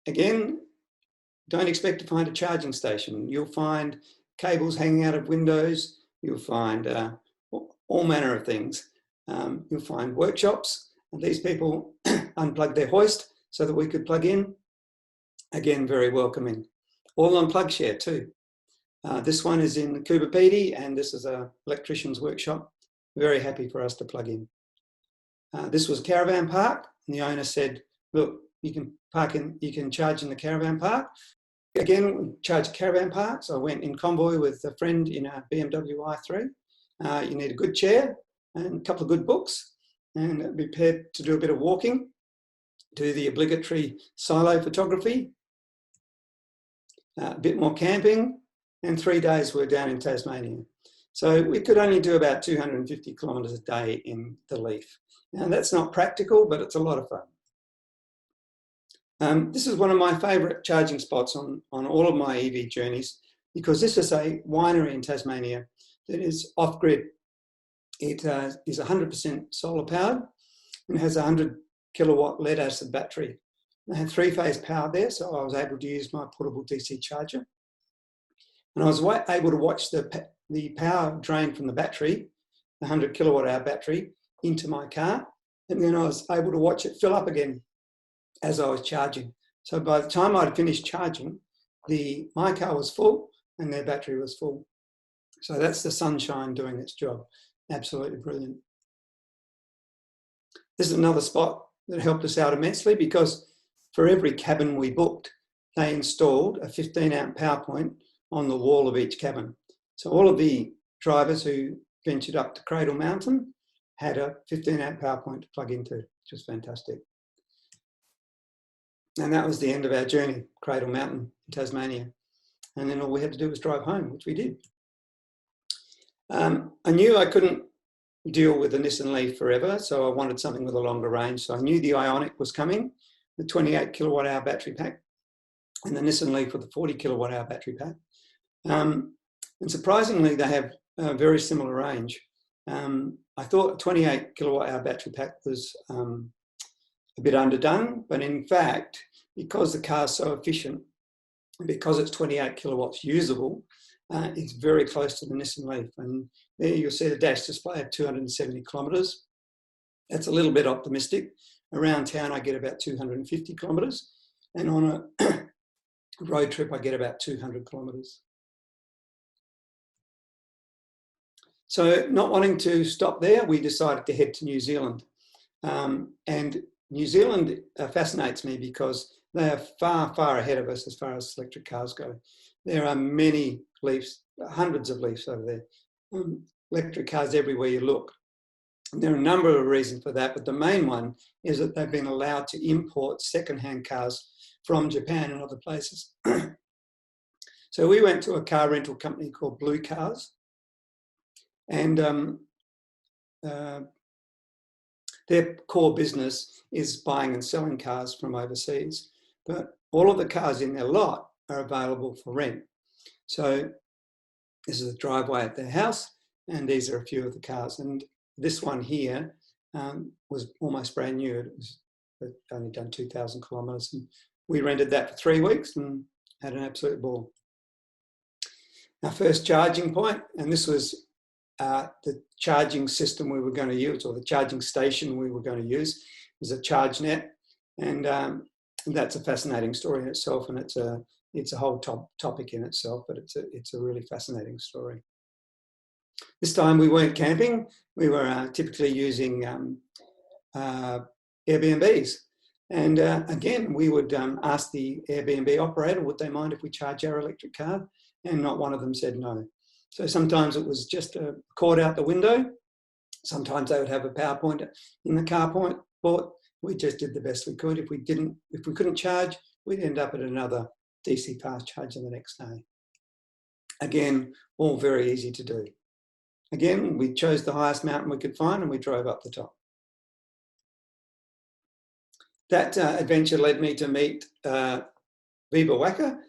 Speaker 3: Again, don't expect to find a charging station. You'll find cables hanging out of windows. You'll find all manner of things. You'll find workshops, and these people unplugged their hoist so that we could plug in. Again, very welcoming. All on PlugShare too. This one is in Coopabedi, and this is an electrician's workshop. Very happy for us to plug in. This was a caravan park, and the owner said, look, you can park in, you can charge in the caravan park. Again, we charge caravan parks. I went in convoy with a friend in a BMW i3. You need a good chair and a couple of good books, and be prepared to do a bit of walking, do the obligatory silo photography, a bit more camping, and 3 days we're down in Tasmania. So we could only do about 250 kilometres a day in the LEAF. Now that's not practical, but it's a lot of fun. This is one of my favourite charging spots on all of my EV journeys, because this is a winery in Tasmania that is off-grid. It is 100% solar powered and has a 100 kilowatt lead acid battery. I had 3-phase power there, so I was able to use my portable DC charger. And I was able to watch the power drain from the battery, the 100 kilowatt hour battery, into my car. And then I was able to watch it fill up again as I was charging. So by the time I'd finished charging, my car was full and their battery was full. So that's the sunshine doing its job. Absolutely brilliant. This is another spot that helped us out immensely, because for every cabin we booked, they installed a 15-amp power point on the wall of each cabin. So all of the drivers who ventured up to Cradle Mountain had a 15-amp power point to plug into, which was fantastic. And that was the end of our journey, Cradle Mountain in Tasmania. And then all we had to do was drive home, which we did. I knew I couldn't deal with the Nissan LEAF forever, so I wanted something with a longer range. So I knew the Ioniq was coming, the 28 kilowatt hour battery pack, and the Nissan LEAF with the 40 kilowatt hour battery pack. And surprisingly, they have a very similar range. I thought a 28 kilowatt hour battery pack was a bit underdone, but in fact, because the car is so efficient, because it's 28 kilowatts usable, it's very close to the Nissan LEAF. And there you'll see the dash display at 270 kilometres. That's a little bit optimistic. Around town, I get about 250 kilometres. And on a road trip, I get about 200 kilometres. So not wanting to stop there, we decided to head to New Zealand. And New Zealand fascinates me because they are far, far ahead of us as far as electric cars go. There are many LEAFs, hundreds of LEAFs over there. Electric cars everywhere you look. And there are a number of reasons for that, but the main one is that they've been allowed to import second-hand cars from Japan and other places. So we went to a car rental company called Blue Cars, and their core business is buying and selling cars from overseas. But all of the cars in their lot are available for rent. So this is the driveway at their house, and these are a few of the cars. And this one here was almost brand new. It was only done 2,000 kilometres, and we rented that for 3 weeks and had an absolute ball. Our first charging point, and this was the charging system we were going to use, or the charging station we were going to use, was a ChargeNet, and that's a fascinating story in itself, and it's a whole topic in itself, but it's a really fascinating story. This time we weren't camping; we were typically using Airbnbs, and again we would ask the Airbnb operator would they mind if we charge our electric car, and not one of them said no. So sometimes it was just a cord out the window. Sometimes they would have a PowerPoint in the carport. We just did the best we could. If we couldn't charge, we'd end up at another DC fast charger the next day. Again, all very easy to do. Again, we chose the highest mountain we could find and we drove up the top. That adventure led me to meet Viva Wacker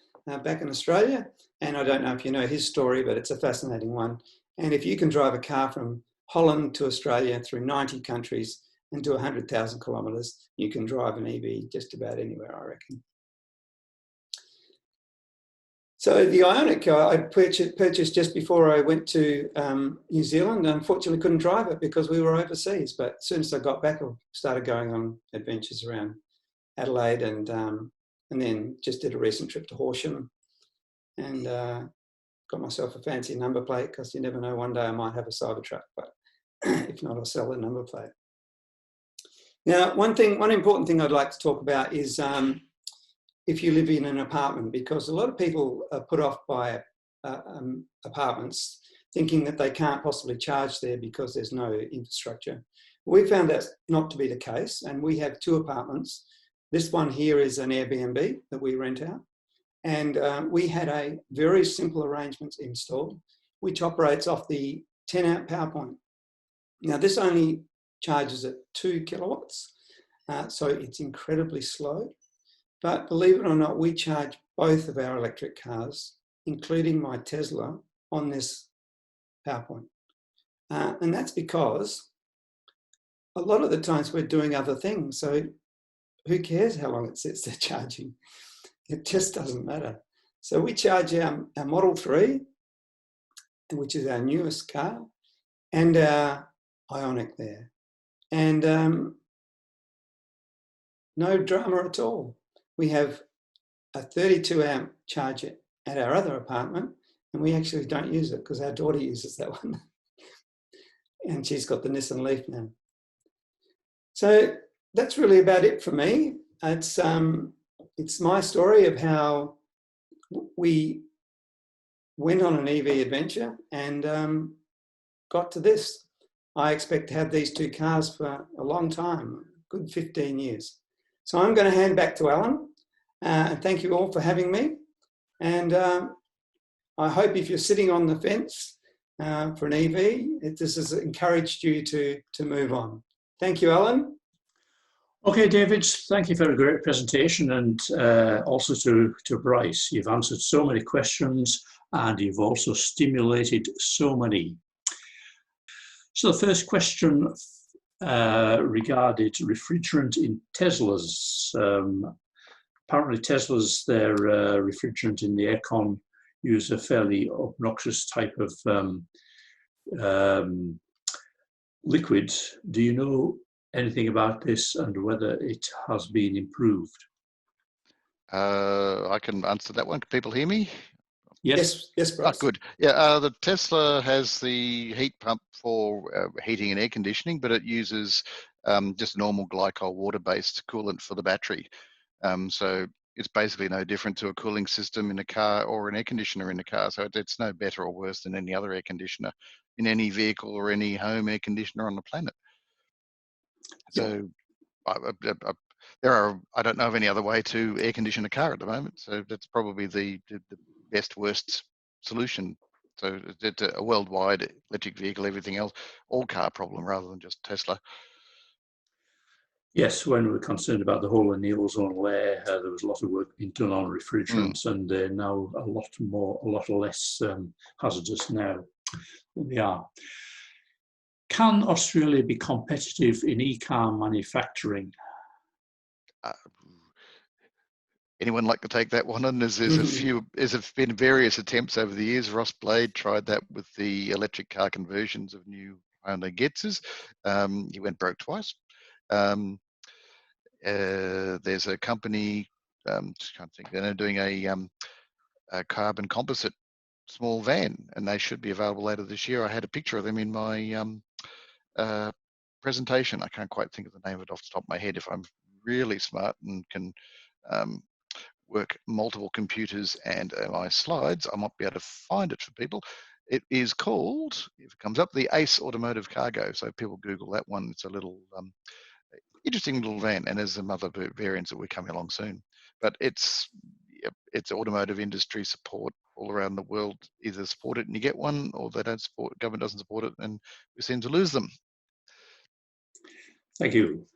Speaker 3: back in Australia. And I don't know if you know his story, but it's a fascinating one. And if you can drive a car from Holland to Australia through 90 countries and do 100,000 kilometres, you can drive an EV just about anywhere, I reckon. So the Ioniq I purchased just before I went to New Zealand. Unfortunately, couldn't drive it because we were overseas. But as soon as I got back, I started going on adventures around Adelaide, and then just did a recent trip to Horsham, and got myself a fancy number plate because you never know, one day I might have a Cybertruck, but if not, I'll sell the number plate. Now, one important thing I'd like to talk about is if you live in an apartment, because a lot of people are put off by apartments thinking that they can't possibly charge there because there's no infrastructure. We found that not to be the case, and we have 2 apartments. This one here is an Airbnb that we rent out, and we had a very simple arrangement installed, which operates off the 10-amp power point. Now, this only charges at 2 kilowatts, so it's incredibly slow. But believe it or not, we charge both of our electric cars, including my Tesla, on this power point. And that's because a lot of the times we're doing other things. So who cares how long it sits there charging? It just doesn't matter. So we charge our Model 3, which is our newest car, and our Ioniq there. And no drama at all. We have a 32-amp charger at our other apartment, and we actually don't use it because our daughter uses that one. And she's got the Nissan LEAF now. So that's really about it for me. It's my story of how we went on an EV adventure and got to this. I expect to have these 2 cars for a long time, a good 15 years. So I'm going to hand back to Alan, and thank you all for having me. And I hope if you're sitting on the fence for an EV, this has encouraged you to move on. Thank you, Alan.
Speaker 1: Okay, David, thank you for a great presentation, and also to Bryce. You've answered so many questions and you've also stimulated so many. So the first question regarded refrigerant in Teslas. Apparently Teslas, their refrigerant in the aircon use a fairly obnoxious type of liquid. Do you know anything about this and whether it has been improved?
Speaker 2: I can answer that one. Can people hear me?
Speaker 1: Yes.
Speaker 3: Yes, Bryce.
Speaker 2: Oh, good. Yeah, the Tesla has the heat pump for heating and air conditioning, but it uses just normal glycol water-based coolant for the battery. So it's basically no different to a cooling system in a car or an air conditioner in a car. So it's no better or worse than any other air conditioner in any vehicle or any home air conditioner on the planet. So I don't know of any other way to air condition a car at the moment. So that's probably the best worst solution. So it's a worldwide electric vehicle, everything else, all car problem rather than just Tesla.
Speaker 1: Yes, when we were concerned about the hole in the ozone layer, there was a lot of work being done on refrigerants, and they're now a lot less hazardous now than they are. Can Australia be competitive in e-car manufacturing?
Speaker 2: Anyone like to take that one on? There's been various attempts over the years. Ross Blade tried that with the electric car conversions of new Hyundai Getzes. He went broke twice. There's a company, just can't think, they're doing a carbon composite small van, and they should be available later this year. I had a picture of them in my presentation. I can't quite think of the name of it off the top of my head. If I'm really smart and can work multiple computers and my slides, I might be able to find it for people. It is called, if it comes up, the ACE Automotive Cargo. So people Google that one. It's a little interesting little van, and there's some other variants that we're coming along soon. But it's automotive industry support all around the world. Either support it and you get one, or they don't support. Government doesn't support it, and we seem to lose them.
Speaker 1: Thank you.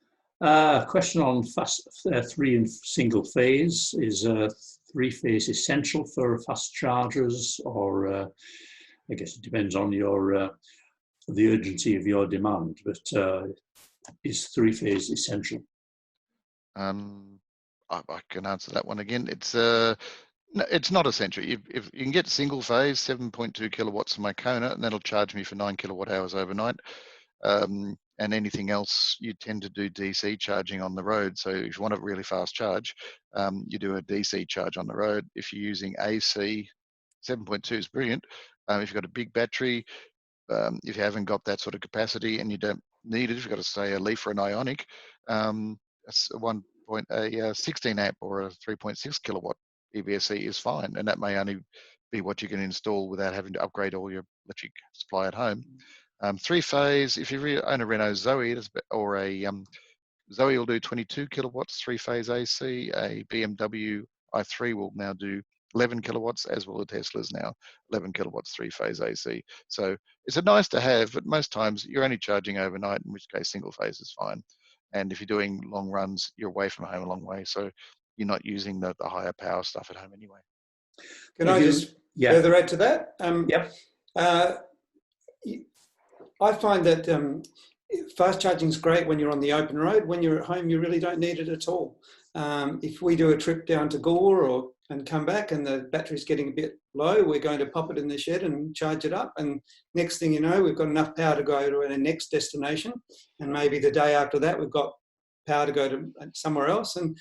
Speaker 1: Question on three and single phase. Is three-phase essential for fast chargers, or I guess it depends on your the urgency of your demand, but is three-phase essential?
Speaker 2: I can answer that one again. No, it's not essential. If you can get single phase, 7.2 kilowatts from my Kona, and that'll charge me for 9 kilowatt hours overnight. And anything else, you tend to do DC charging on the road. So if you want a really fast charge, you do a DC charge on the road. If you're using AC, 7.2 is brilliant. If you've got a big battery, if you haven't got that sort of capacity and you don't need it, if you've got to say a LEAF or an Ionic, a 16 amp or a 3.6 kilowatt EVSE is fine, and that may only be what you can install without having to upgrade all your electric supply at home. Three-phase, if you own a Renault Zoe or a Zoe will do 22 kilowatts, three-phase AC. A BMW i3 will now do 11 kilowatts, as will the Teslas now, 11 kilowatts, three-phase AC. So it's a nice to have, but most times you're only charging overnight, in which case single phase is fine. And if you're doing long runs, you're away from home a long way, so you're not using the higher power stuff at home anyway.
Speaker 3: Can I just further add to that?
Speaker 1: Yep.
Speaker 3: I find that fast charging is great when you're on the open road. When you're at home, you really don't need it at all. If we do a trip down to Gore and come back and the battery's getting a bit low, we're going to pop it in the shed and charge it up. And next thing you know, we've got enough power to go to our next destination. And maybe the day after that, we've got power to go to somewhere else. And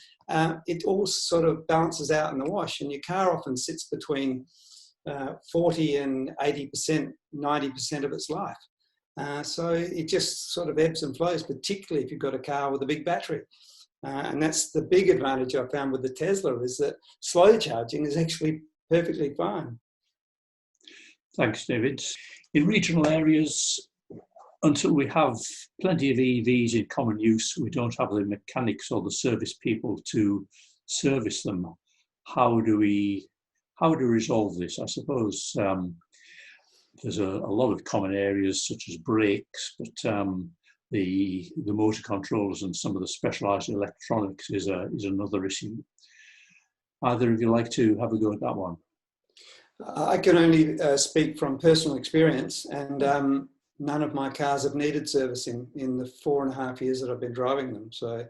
Speaker 3: it all sort of balances out in the wash. And your car often sits between 40 and 80%, 90% of its life. So it just sort of ebbs and flows, particularly if you've got a car with a big battery. And that's the big advantage I found with the Tesla, is that slow charging is actually perfectly fine.
Speaker 1: Thanks, David. In regional areas, until we have plenty of EVs in common use, we don't have the mechanics or the service people to service them. How do we resolve this? I suppose there's a lot of common areas such as brakes, but the motor controllers and some of the specialised electronics is another issue. Either of you like to have a go at that one?
Speaker 3: I can only speak from personal experience, and none of my cars have needed servicing in the 4.5 years that I've been driving them. So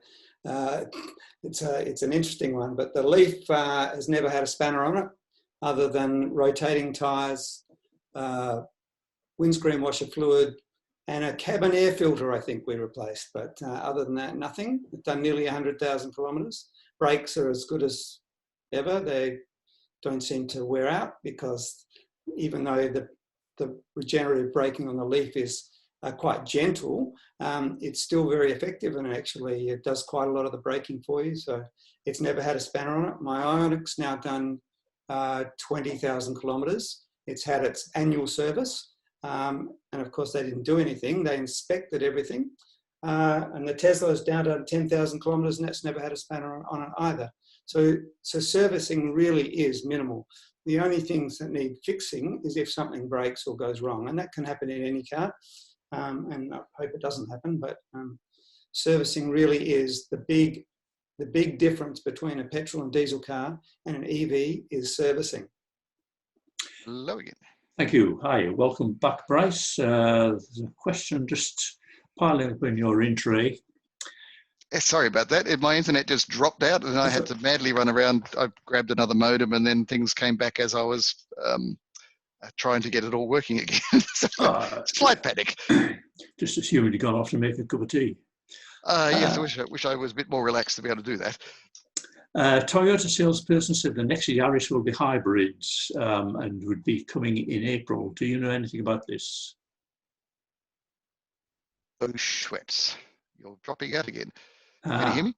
Speaker 3: it's an interesting one, but the LEAF has never had a spanner on it, other than rotating tyres, windscreen washer fluid, and a cabin air filter, I think we replaced. But other than that, nothing. It's done nearly 100,000 kilometres. Brakes are as good as ever. They don't seem to wear out, because even though the regenerative braking on the LEAF is quite gentle, it's still very effective, and actually it does quite a lot of the braking for you. So it's never had a spanner on it. My Ionic's now done 20,000 kilometres. It's had its annual service. And of course, they didn't do anything. They inspected everything. And the Tesla is down to 10,000 kilometres, and that's never had a spanner on it either. So servicing really is minimal. The only things that need fixing is if something breaks or goes wrong, and that can happen in any car. And I hope it doesn't happen, but servicing really is the big difference between a petrol and diesel car and an EV is servicing.
Speaker 2: Hello again.
Speaker 1: Thank you. Hi, welcome back, Bryce. There's a question just piling up in your intro.
Speaker 2: Sorry about that. My internet just dropped out and I had to madly run around. I grabbed another modem and then things came back as I was trying to get it all working again. So, slight panic.
Speaker 1: Just assuming you got off to make a cup of tea.
Speaker 2: Yes, I wish I was a bit more relaxed to be able to do that.
Speaker 1: Toyota salesperson said the next Yaris will be hybrids and would be coming in April. Do you know anything about this?
Speaker 2: Oh, Schweppes. You're dropping out again. Can you hear me?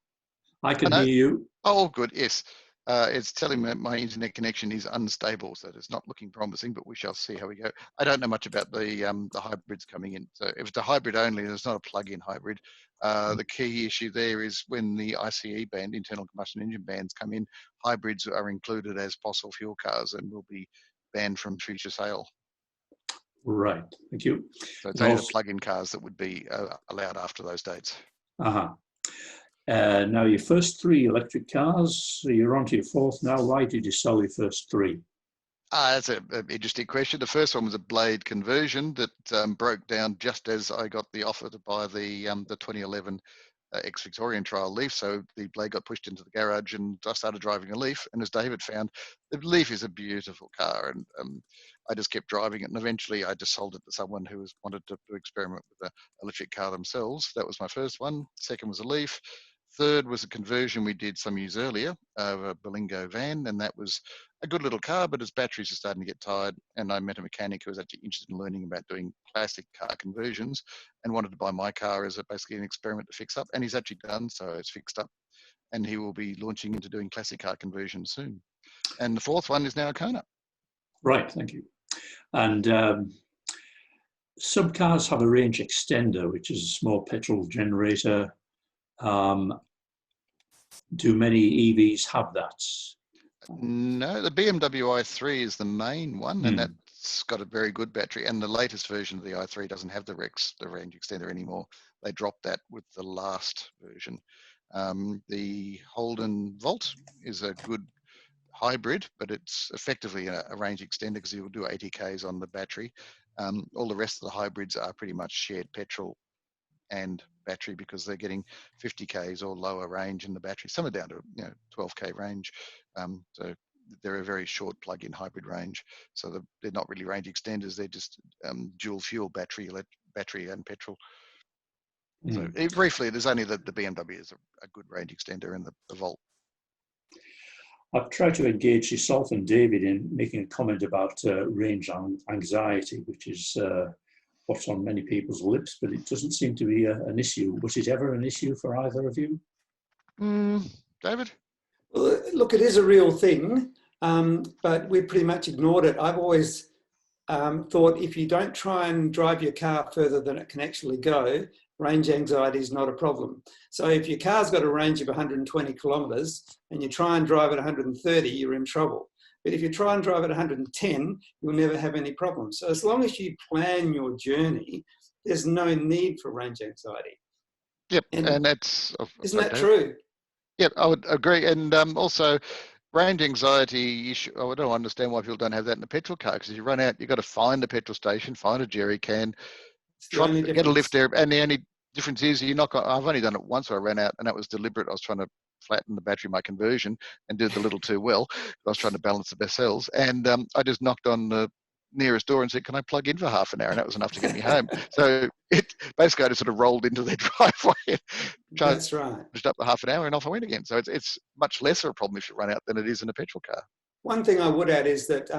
Speaker 1: I can hear you.
Speaker 2: Oh, good. Yes. It's telling me my internet connection is unstable, so it's not looking promising, but we shall see how we go. I don't know much about the hybrids coming in. So if it's a hybrid only, there's not a plug-in hybrid. The key issue there is when the ICE ban, internal combustion engine bans, come in, hybrids are included as fossil fuel cars and will be banned from future sale.
Speaker 1: Right, thank you.
Speaker 2: So it's only the plug-in cars that would be allowed after those dates.
Speaker 1: Now your first 3 electric cars, you're on to your 4th now. Why did you sell your first 3?
Speaker 2: That's an interesting question. The first one was a blade conversion that broke down just as I got the offer to buy the 2011 ex-Victorian trial Leaf. So the blade got pushed into the garage and I started driving a Leaf. And as David found, the Leaf is a beautiful car. And I just kept driving it. And eventually I just sold it to someone who wanted to experiment with an electric car themselves. That was my first one. Second was a Leaf. Third was a conversion we did some years earlier of a Berlingo van, and that was a good little car, but its batteries are starting to get tired. And I met a mechanic who was actually interested in learning about doing classic car conversions and wanted to buy my car as basically an experiment to fix up. And he's actually done, so it's fixed up. And he will be launching into doing classic car conversions soon. And the fourth one is now a Kona.
Speaker 1: Right, thank you. And some cars have a range extender, which is a small petrol generator. Do many EVs have that?
Speaker 2: No, the BMW i3 is the main one, and that's got a very good battery. And the latest version of the i3 doesn't have the range extender anymore. They dropped that with the last version. The Holden Volt is a good hybrid, but it's effectively a range extender because you'll do 80 Ks on the battery. All the rest of the hybrids are pretty much shared petrol and battery because they're getting 50 Ks or lower range in the battery. Some are down to 12 K range. So they're a very short plug-in hybrid range. So they're not really range extenders. They're just dual fuel battery and petrol. So briefly, there's only the BMW is a good range extender and the Volt.
Speaker 1: I've tried to engage yourself and David in making a comment about range anxiety, which is what's on many people's lips, but it doesn't seem to be an issue. Was it ever an issue for either of you?
Speaker 2: David?
Speaker 3: Well, look, it is a real thing, but we pretty much ignored it. I've always thought if you don't try and drive your car further than it can actually go, range anxiety is not a problem. So if your car's got a range of 120 kilometres and you try and drive at 130, you're in trouble. But if you try and drive at 110, you'll never have any problems. So as long as you plan your journey, there's no need for range anxiety.
Speaker 2: Yep, and that's...
Speaker 3: Isn't that true?
Speaker 2: Yep, I would agree. And also, range anxiety issue, I don't understand why people don't have that in a petrol car, because you run out, you've got to find a petrol station, find a jerry can, get a lift there, and the only difference is you're not going, I've only done it once where I ran out, and that was deliberate. I was trying to flatten the battery, my conversion, and did it a little too well. I was trying to balance the best cells, and I just knocked on the nearest door and said, can I plug in for half an hour? And that was enough to get me home. So it basically I just sort of rolled into their driveway.
Speaker 3: That's right.
Speaker 2: Just up for half an hour and off I went again. So it's much lesser a problem if you run out than it is in a petrol car. One
Speaker 3: thing I would add is that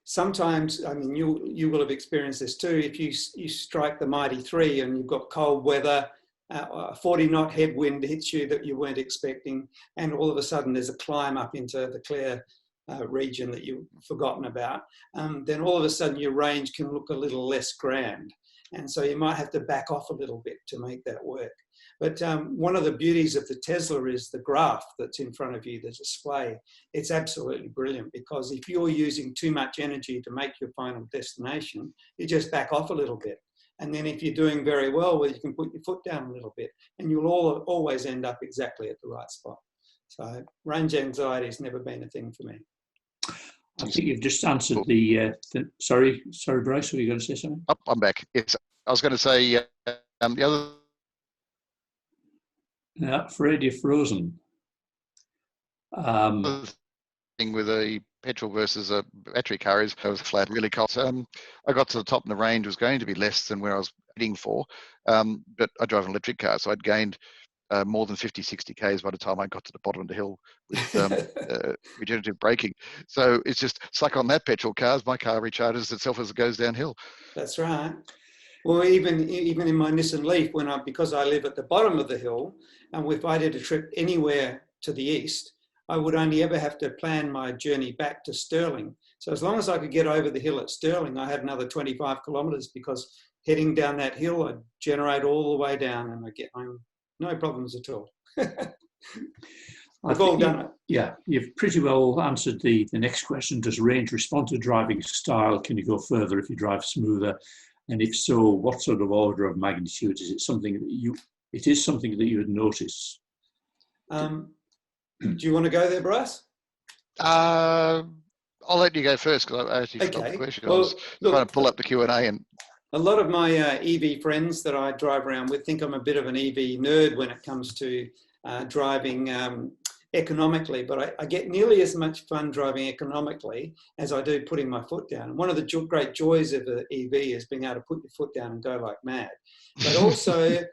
Speaker 3: sometimes, I mean, you will have experienced this too. If you strike the mighty 3 and you've got cold weather, a 40-knot headwind hits you that you weren't expecting, and all of a sudden there's a climb up into the clear region that you've forgotten about, then all of a sudden your range can look a little less grand. And so you might have to back off a little bit to make that work. But one of the beauties of the Tesla is the graph that's in front of you, the display. It's absolutely brilliant, because if you're using too much energy to make your final destination, you just back off a little bit. And then if you're doing very well, you can put your foot down a little bit, and you'll always end up exactly at the right spot. So range anxiety has never been a thing for me.
Speaker 1: I think you've just answered the sorry, Bryce, were you going to say something?
Speaker 2: Oh, I'm back. Yes, I was going to say the other.
Speaker 1: Yeah, afraid you're frozen.
Speaker 2: Thing with a petrol versus a battery car is I was flat, really cold. I got to the top and the range was going to be less than where I was heading for, but I drive an electric car, so I'd gained more than 50, 60 Ks by the time I got to the bottom of the hill with regenerative braking. So it's like on that petrol cars, my car recharges itself as it goes downhill.
Speaker 3: That's right. Well, even in my Nissan LEAF, because I live at the bottom of the hill, and if I did a trip anywhere to the east, I would only ever have to plan my journey back to Stirling. So as long as I could get over the hill at Stirling, I had another 25 kilometres, because heading down that hill, I'd generate all the way down and I get home. No problems at all. I've all done it.
Speaker 1: Yeah, you've pretty well answered the next question. Does range respond to driving style? Can you go further if you drive smoother? And if so, what sort of order of magnitude? Is it something that it is something that you would notice?
Speaker 3: Do you want to go there, Bryce?
Speaker 2: I'll let you go first, because I actually forgot the question. Well, I was trying to pull up the Q&A. And
Speaker 3: a lot of my EV friends that I drive around with think I'm a bit of an EV nerd when it comes to driving economically, but I get nearly as much fun driving economically as I do putting my foot down. And one of the great joys of the EV is being able to put your foot down and go like mad, but also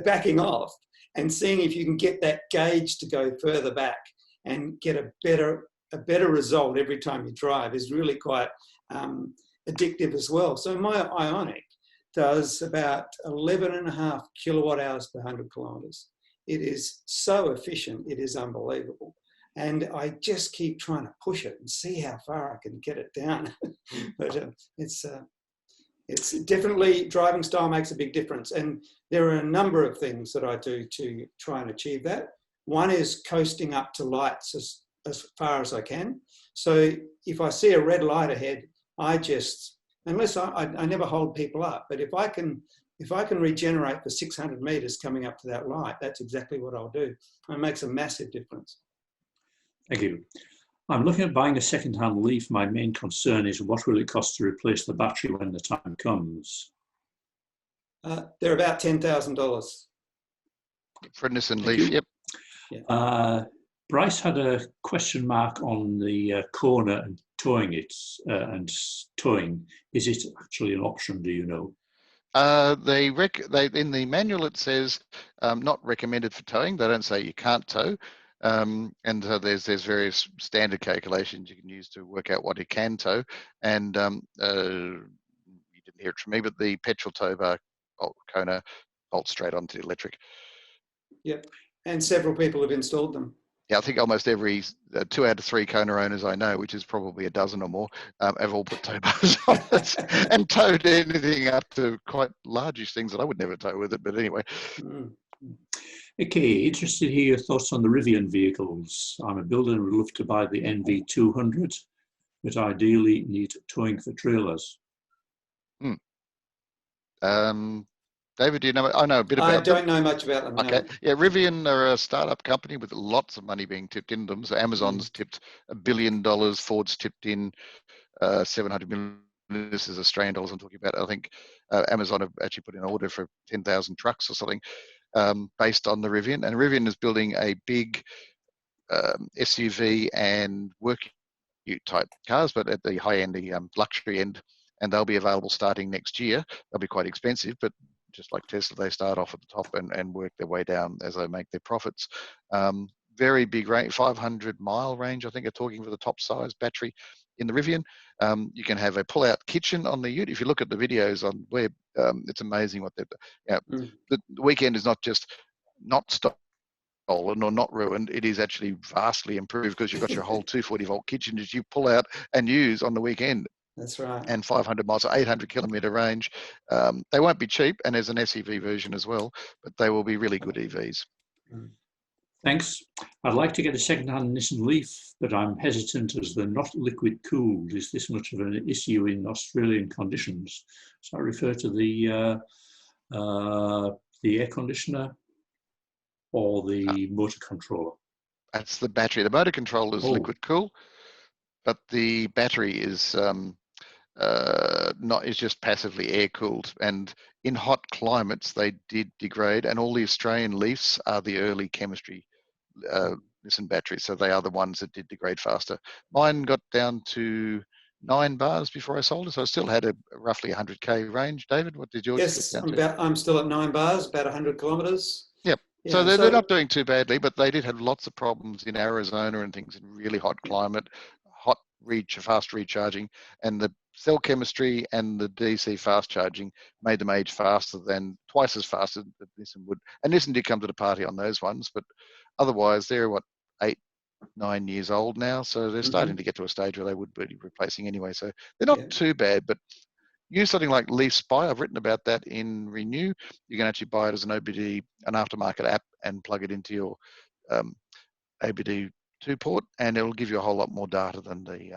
Speaker 3: backing off and seeing if you can get that gauge to go further back and get a better result every time you drive is really quite addictive as well. So my Ioniq does about 11.5 kilowatt hours per 100 kilometres. It is so efficient, it is unbelievable. And I just keep trying to push it and see how far I can get it down. But it's definitely, driving style makes a big difference. And there are a number of things that I do to try and achieve that. One is coasting up to lights as far as I can. So if I see a red light ahead, I never hold people up, but if I can regenerate for 600 meters coming up to that light, that's exactly what I'll do. It makes a massive difference.
Speaker 1: Thank you. I'm looking at buying a second-hand LEAF. My main concern is what will it cost to replace the battery when the time comes?
Speaker 3: They're about $10,000.
Speaker 2: For Nissan LEAF, yep.
Speaker 3: Yeah.
Speaker 1: Bryce had a question mark on the corner and towing it and towing. Is it actually an option? Do you know?
Speaker 2: In the manual it says not recommended for towing. They don't say you can't tow, and there's various standard calculations you can use to work out what you can tow. And you didn't hear it from me, but the petrol tow bar Kona bolts straight onto the electric.
Speaker 3: Yep, and several people have installed them.
Speaker 2: Yeah, I think almost every 2 out of 3 Kona owners I know, which is probably a dozen or more, have all put tow bars on it and towed anything up to quite largish things that I would never tow with it. But anyway.
Speaker 1: Okay, interested to hear your thoughts on the Rivian vehicles. I'm a builder and would love to buy the NV200, but ideally need towing for trailers.
Speaker 2: David, do you know? I know a bit about them.
Speaker 3: I don't know much about them.
Speaker 2: Okay.
Speaker 3: No.
Speaker 2: Yeah, Rivian are a startup company with lots of money being tipped into them. So Amazon's tipped $1 billion, Ford's tipped in 700 million. This is Australian dollars I'm talking about. I think Amazon have actually put in an order for 10,000 trucks or something based on the Rivian. And Rivian is building a big SUV and work type cars, but at the high end, the luxury end, and they'll be available starting next year. They'll be quite expensive, but just like Tesla, they start off at the top and work their way down as they make their profits. Very big range, 500-mile range, I think they're talking for the top size battery in the Rivian. You can have a pull-out kitchen on the ute. If you look at the videos on web, it's amazing what they're the weekend is not just not stolen or not ruined. It is actually vastly improved because you've got your whole 240-volt kitchen that you pull out and use on the weekend.
Speaker 3: That's right.
Speaker 2: And 500 miles, 800-kilometre range. They won't be cheap, and there's an SUV version as well, but they will be really good EVs.
Speaker 1: Thanks. I'd like to get a second-hand Nissan LEAF, but I'm hesitant as they're not liquid cooled. Is this much of an issue in Australian conditions? So I refer to the air conditioner or the motor controller.
Speaker 2: That's the battery. The motor controller is liquid cool, but the battery is is just passively air cooled. And in hot climates, they did degrade. And all the Australian LEAFs are the early chemistry Nissan batteries, so they are the ones that did degrade faster. Mine got down to 9 bars before I sold it, so I still had a roughly 100k range. David, what did yours get down to?
Speaker 3: I'm still at 9 bars, about 100 kilometres.
Speaker 2: Yep.
Speaker 3: Yeah,
Speaker 2: so they're not doing too badly, but they did have lots of problems in Arizona and things in really hot climate, fast recharging, and the cell chemistry and the DC fast charging made them age faster than twice as fast as Nissan would. And Nissan did come to the party on those ones, but otherwise they're 8-9 years old now, so they're starting to get to a stage where they would be replacing anyway. So they're not too bad, but use something like LEAF Spy. I've written about that in Renew. You can actually buy it as an OBD, an aftermarket app, and plug it into your OBD2 port, and it'll give you a whole lot more data than the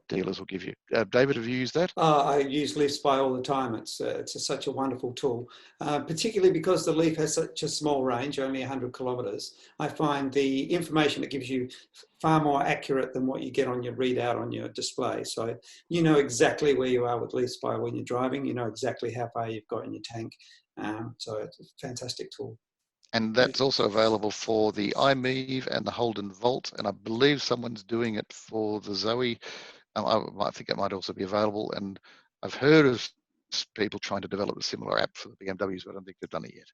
Speaker 2: dealers will give you. David, have you used that?
Speaker 3: I use LEAF Spy all the time. It's such a wonderful tool, particularly because the LEAF has such a small range, only 100 kilometres. I find the information it gives you far more accurate than what you get on your readout on your display. So you know exactly where you are with LEAF Spy when you're driving. You know exactly how far you've got in your tank. So it's a fantastic tool.
Speaker 2: And that's also available for the iMeave and the Holden Volt, and I believe someone's doing it for the Zoe. I think it might also be available, and I've heard of people trying to develop a similar app for the BMWs, but I don't think they've done it yet.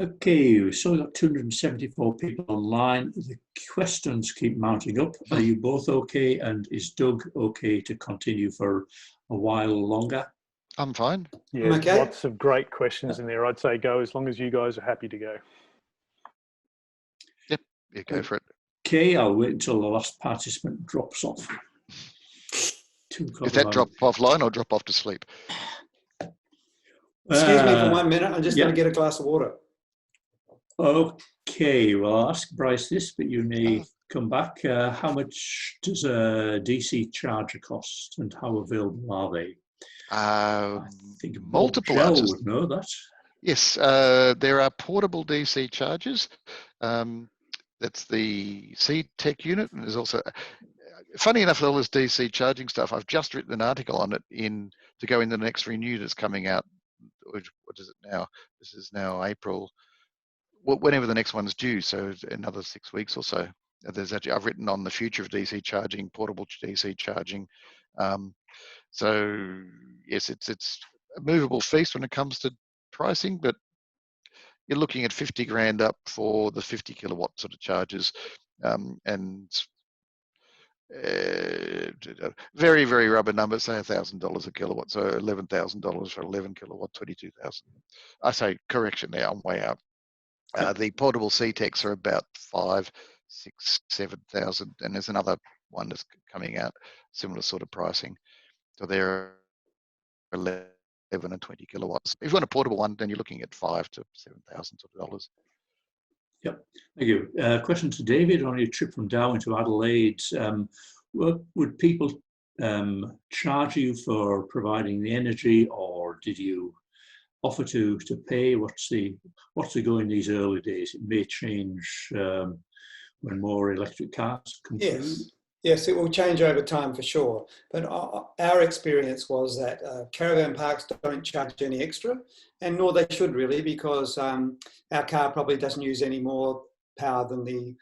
Speaker 1: Okay, so we've got 274 people online. The questions keep mounting up. Are you both okay, and is Doug okay to continue for a while longer?
Speaker 2: I'm fine.
Speaker 4: Yeah,
Speaker 3: okay.
Speaker 4: Lots of great questions in there. I'd say go as long as you guys are happy to go.
Speaker 2: Yep, yeah, go for it.
Speaker 1: Okay, I'll wait until the last participant drops off.
Speaker 2: Is that drop offline or drop off to sleep?
Speaker 3: Excuse me for 1 minute. I'm just going to get a glass of water.
Speaker 1: Okay, well, I'll ask Bryce this, but you may come back. How much does a DC charger cost, and how available are they? I think
Speaker 2: multiple
Speaker 1: Joe would know that.
Speaker 2: Yes, there are portable DC chargers. That's the C-Tech unit, and there's also, funny enough, all this DC charging stuff, I've just written an article on it to go in the next Renew that's coming out. What is it now? This is now April. Whenever the next one's due, so another 6 weeks or so. I've written on the future of DC charging, portable DC charging. So yes, it's a movable feast when it comes to pricing, but you're looking at 50 grand up for the 50 kilowatt sort of chargers, and very, very rubber numbers, say $1,000 a kilowatt, so $11,000 for 11 kilowatt, 22,000. I say correction there, I'm way out. The portable C-Techs are about 5, 6, 7,000, and there's another one that's coming out, similar sort of pricing. So they're 11 and 20 kilowatts. If you want a portable one, then you're looking at $5,000 to $7,000.
Speaker 1: Yep, thank you. Question to David on your trip from Darwin to Adelaide. Would people charge you for providing the energy, or did you offer to pay? What's the go in these early days? It may change when more electric cars come through.
Speaker 3: Yes, it will change over time for sure. But our experience was that caravan parks don't charge any extra, and nor they should really, because our car probably doesn't use any more power than the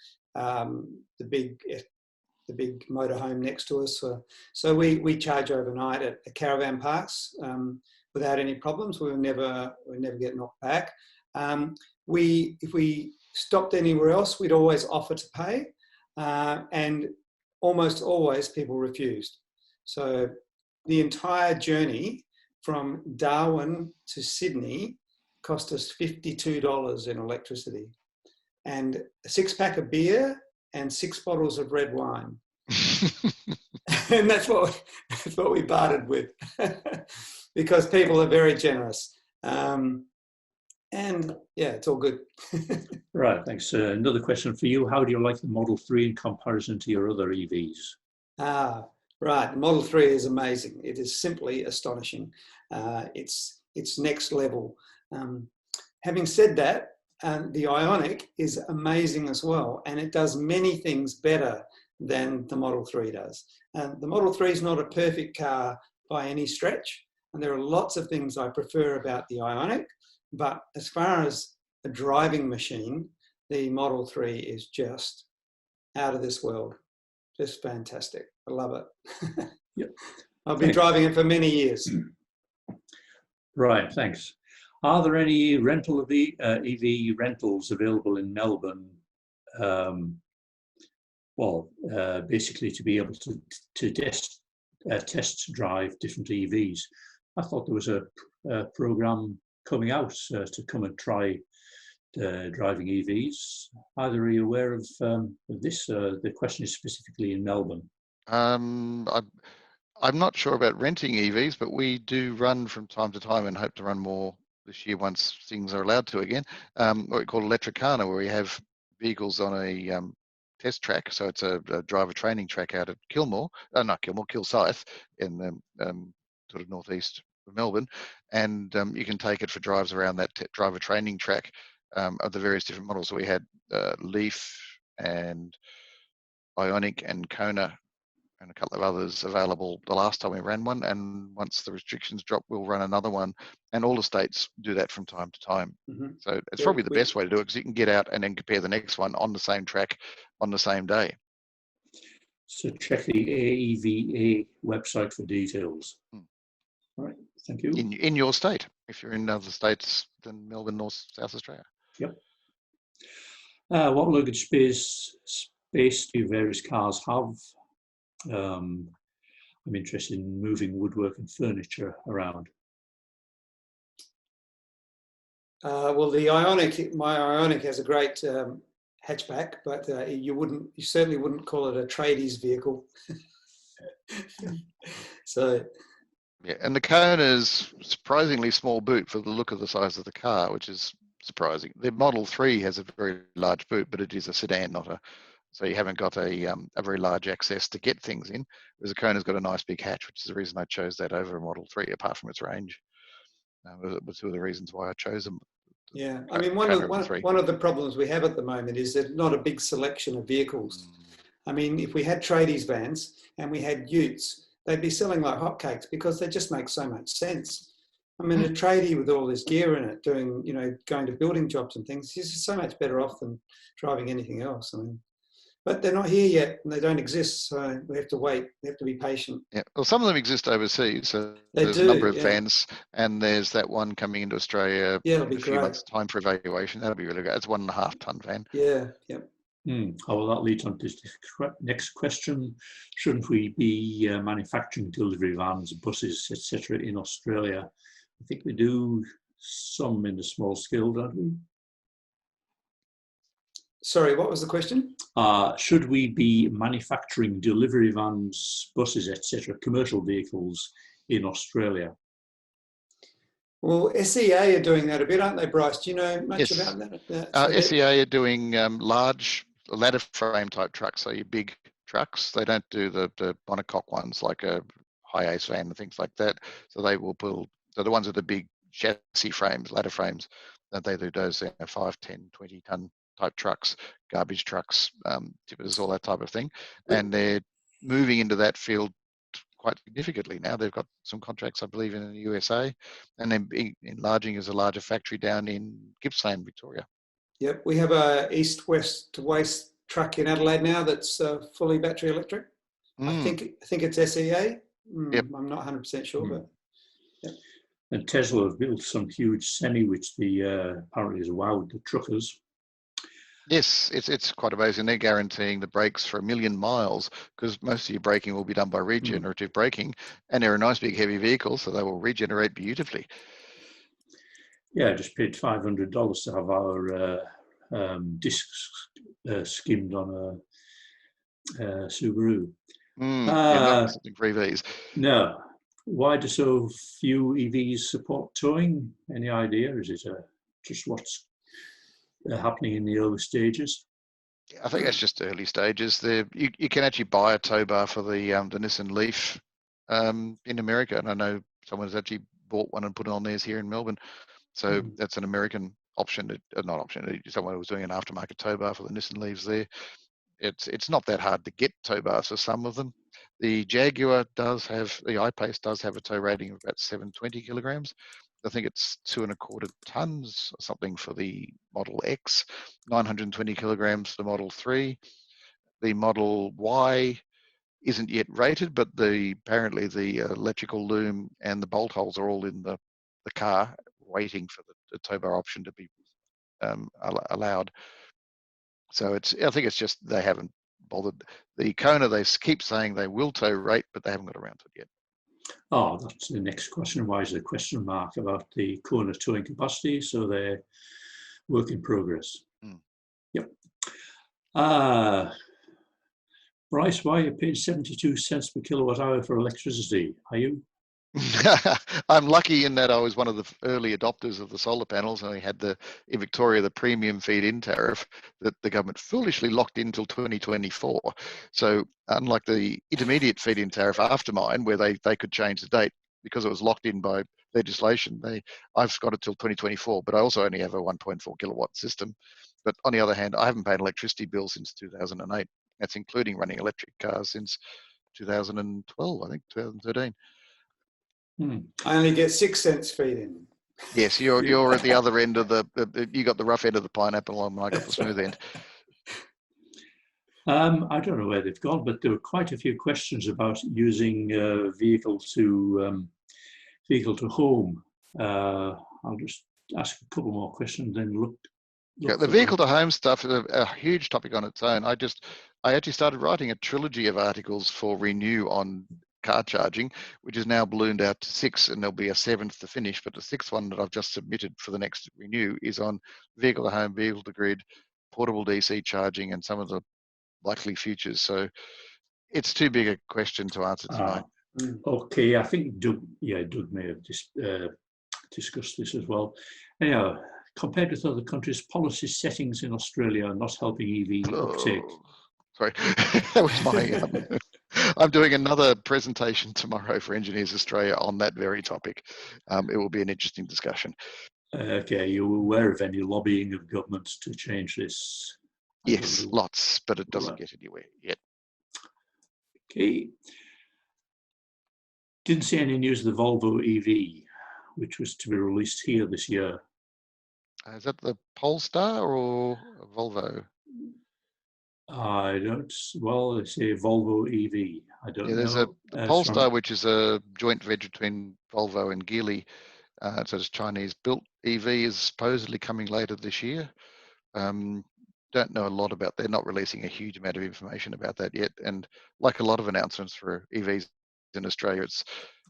Speaker 3: big motorhome next to us. So we charge overnight at caravan parks without any problems. We'll never get knocked back. If we stopped anywhere else, we'd always offer to pay, and almost always people refused. So the entire journey from Darwin to Sydney cost us $52 in electricity, and a 6-pack of beer and 6 bottles of red wine. And that's what we bartered with, because people are very generous. And yeah, it's all good.
Speaker 1: Right, thanks. Another question for you. How do you like the Model 3 in comparison to your other EVs?
Speaker 3: Right, the Model 3 is amazing. It is simply astonishing. It's next level. Having said that, the Ioniq is amazing as well, and it does many things better than the Model 3 does. The Model 3 is not a perfect car by any stretch, and there are lots of things I prefer about the Ioniq, but as far as a driving machine, the Model 3 is just out of this world. Just fantastic. I love it.
Speaker 1: Yep.
Speaker 3: I've been driving it for many years.
Speaker 1: Right, thanks. Are there any rental of the EV rentals available in Melbourne? Basically to be able to test drive different EVs. I thought there was a program coming out to come and try driving EVs. Are you aware of this? The question is specifically in Melbourne.
Speaker 2: I'm not sure about renting EVs, but we do run from time to time and hope to run more this year once things are allowed to again. What we call Electricana, where we have vehicles on a test track. So it's a driver training track out at Kilsyth in the sort of northeast of Melbourne, and you can take it for drives around that driver training track of the various different models. So we had LEAF and Ioniq and Kona and a couple of others available the last time we ran one, and once the restrictions drop, we'll run another one. And all the states do that from time to time. So it's probably the best way to do it, because you can get out and then compare the next one on the same track on the same day.
Speaker 1: So check the AEVA website for details. All right, thank you.
Speaker 2: In your state, if you're in other states than Melbourne or South Australia.
Speaker 1: Yep. What luggage space do various cars have? I'm interested in moving woodwork and furniture around.
Speaker 3: Well, the Ioniq, my Ioniq has a great hatchback, but you certainly wouldn't call it a tradies vehicle. So.
Speaker 2: Yeah, and the Kona is surprisingly small boot for the look of the size of the car, which is surprising. The Model 3 has a very large boot, but it is a sedan, so you haven't got a very large access to get things in. Whereas the Kona's got a nice big hatch, which is the reason I chose that over a Model 3, apart from its range. It was two of the reasons why I chose them.
Speaker 3: Yeah, I mean, one of the problems we have at the moment is there's not a big selection of vehicles. I mean, if we had tradies vans and we had utes, they'd be selling like hotcakes because they just make so much sense. I mean, a tradie with all this gear in it, doing, going to building jobs and things, is just so much better off than driving anything else. I mean, but they're not here yet, and they don't exist, so we have to wait. We have to be patient.
Speaker 2: Yeah, well, some of them exist overseas. So there's a number of vans, and there's that one coming into Australia in a few months' time for evaluation. That'll be really good. It's 1.5 ton van.
Speaker 3: Yeah, yep.
Speaker 1: Oh, well, that leads on to the next question. Shouldn't we be manufacturing delivery vans, buses, etc. in Australia? I think we do some in a small scale, don't we?
Speaker 3: Sorry, what was the question?
Speaker 1: Should we be manufacturing delivery vans, buses, etc., commercial vehicles in Australia?
Speaker 3: Well, SEA are doing that a bit, aren't they, Bryce? Do you know much about that?
Speaker 2: SEA are doing large ladder frame type trucks, so your big trucks. They don't do the monocoque ones like a high ace van and things like that. So they will build, so the ones with the big chassis frames, ladder frames, they do those 5, 10, 20 ton type trucks, garbage trucks, tippers, all that type of thing. And they're moving into that field quite significantly now. They've got some contracts, I believe, in the USA, and then enlarging as a larger factory down in Gippsland, Victoria.
Speaker 3: Yep, we have a east-west waste truck in Adelaide now that's fully battery electric. I think it's SEA.
Speaker 2: Yep.
Speaker 3: I'm not 100% sure, but yep.
Speaker 1: And Tesla have built some huge semi, which apparently has wowed the truckers.
Speaker 2: Yes, it's quite amazing. They're guaranteeing the brakes for 1 million miles, because most of your braking will be done by regenerative braking, and they're a nice big heavy vehicle, so they will regenerate beautifully.
Speaker 1: Yeah, I just paid $500 to have our discs skimmed on a Subaru.
Speaker 2: Not something for EVs.
Speaker 1: No. Why do so few EVs support towing? Any idea? Is it just what's happening in the early stages?
Speaker 2: I think that's just early stages. You can actually buy a tow bar for the Nissan LEAF in America, and I know someone's actually bought one and put it on theirs here in Melbourne. So that's an American option, not option. Someone was doing an aftermarket tow bar for the Nissan LEAFs there. It's not that hard to get tow bars for some of them. The Jaguar does have, the I-Pace does have a tow rating of about 720 kilograms. I think it's 2.25 tons or something for the Model X, 920 kilograms for the Model 3. The Model Y isn't yet rated, but apparently the electrical loom and the bolt holes are all in the car waiting for the tow bar option to be allowed. So I think it's just they haven't bothered. The Kona, they keep saying they will tow rate, but they haven't got around to it yet.
Speaker 1: Oh, that's the next question. Why is there a question mark about the Kona towing capacity? So they're work in progress. Yep. Bryce, why are you paying 72 cents per kilowatt hour for electricity? Are you?
Speaker 2: I'm lucky in that I was one of the early adopters of the solar panels, and we had in Victoria the premium feed-in tariff that the government foolishly locked in until 2024. So unlike the intermediate feed-in tariff after mine, where they could change the date because it was locked in by legislation, I've got it till 2024, but I also only have a 1.4 kilowatt system. But on the other hand, I haven't paid an electricity bill since 2008. That's including running electric cars since 2012, I think 2013.
Speaker 3: I only get 6 cents feed in.
Speaker 2: Yes, you're at the other end of you got the rough end of the pineapple, and I got the smooth end.
Speaker 1: I don't know where they've gone, but there were quite a few questions about using vehicle to home. I'll just ask a couple more questions, then look.
Speaker 2: Yeah, the vehicle to home stuff is a huge topic on its own. I actually started writing a trilogy of articles for Renew on car charging, which is now ballooned out to 6, and there'll be a 7th to finish. But the 6th one that I've just submitted for the next Renew is on vehicle to home, vehicle to grid, portable DC charging, and some of the likely futures. So it's too big a question to answer tonight.
Speaker 1: Okay, I think Doug may have discussed this as well. Anyhow, compared with other countries, policy settings in Australia are not helping EV uptake.
Speaker 2: Sorry, that was my. I'm doing another presentation tomorrow for Engineers Australia on that very topic. It will be an interesting discussion.
Speaker 1: Okay, are you aware of any lobbying of governments to change this?
Speaker 2: Yes, lots, but it doesn't get anywhere yet.
Speaker 1: Okay. Didn't see any news of the Volvo EV, which was to be released here this year.
Speaker 2: Is that the Polestar or Volvo?
Speaker 1: I don't, well, they say Volvo EV. I don't know.
Speaker 2: There's a Polestar, which is a joint venture between Volvo and Geely. So it's Chinese built. EV is supposedly coming later this year. Don't know a lot about, they're not releasing a huge amount of information about that yet. And like a lot of announcements for EVs in Australia,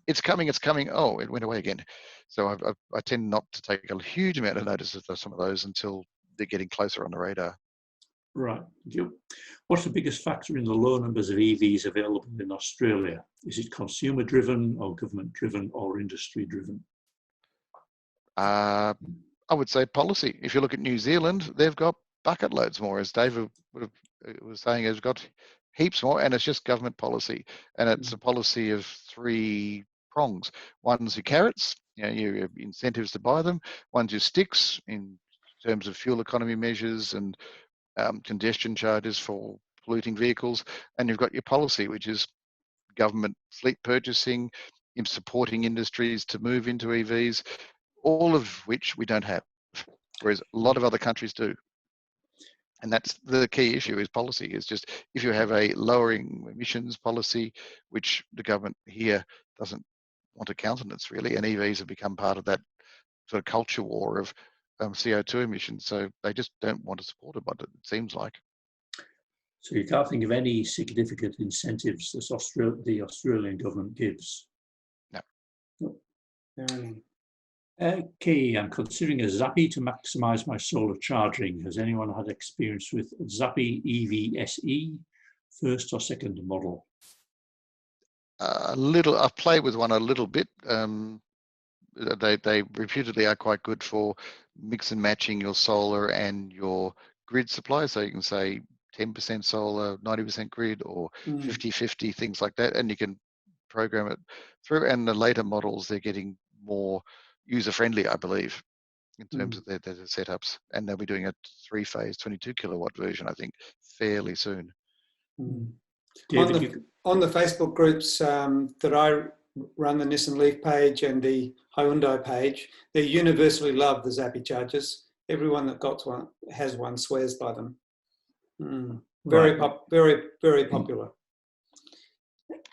Speaker 2: it's coming. Oh, it went away again. So I tend not to take a huge amount of notice of some of those until they're getting closer on the radar.
Speaker 1: Right. What's the biggest factor in the low numbers of EVs available in Australia? Is it consumer driven or government driven or industry driven?
Speaker 2: I would say policy. If you look at New Zealand, they've got bucket loads more, as David was saying, has got heaps more, and it's just government policy. And it's a policy of 3 prongs. One's your carrots, your incentives to buy them. One's your sticks in terms of fuel economy measures and congestion charges for polluting vehicles. And you've got your policy, which is government fleet purchasing, in supporting industries to move into EVs, all of which we don't have, whereas a lot of other countries do. And that's the key issue, is policy. Is just, if you have a lowering emissions policy, which the government here doesn't want to countenance really, and EVs have become part of that sort of culture war of CO2 emissions. So they just don't want to support it, but it seems like.
Speaker 1: So you can't think of any significant incentives that the Australian government gives? No. Okay, I'm considering a Zappi to maximise my solar charging. Has anyone had experience with Zappi EVSE, first or second model?
Speaker 2: A little. I've played with one a little bit. they reputedly are quite good for mix and matching your solar and your grid supply. So you can say 10% solar, 90% grid, or 50-50, things like that, and you can program it through. And the later models, they're getting more user-friendly, I believe, in terms of their setups. And they'll be doing a 3-phase 22 kilowatt version, I think, fairly soon.
Speaker 1: David,
Speaker 3: on the Facebook groups that I run, the Nissan LEAF page and the Hyundai page, they universally love the Zappi chargers. Everyone that got one has one swears by them. Very popular.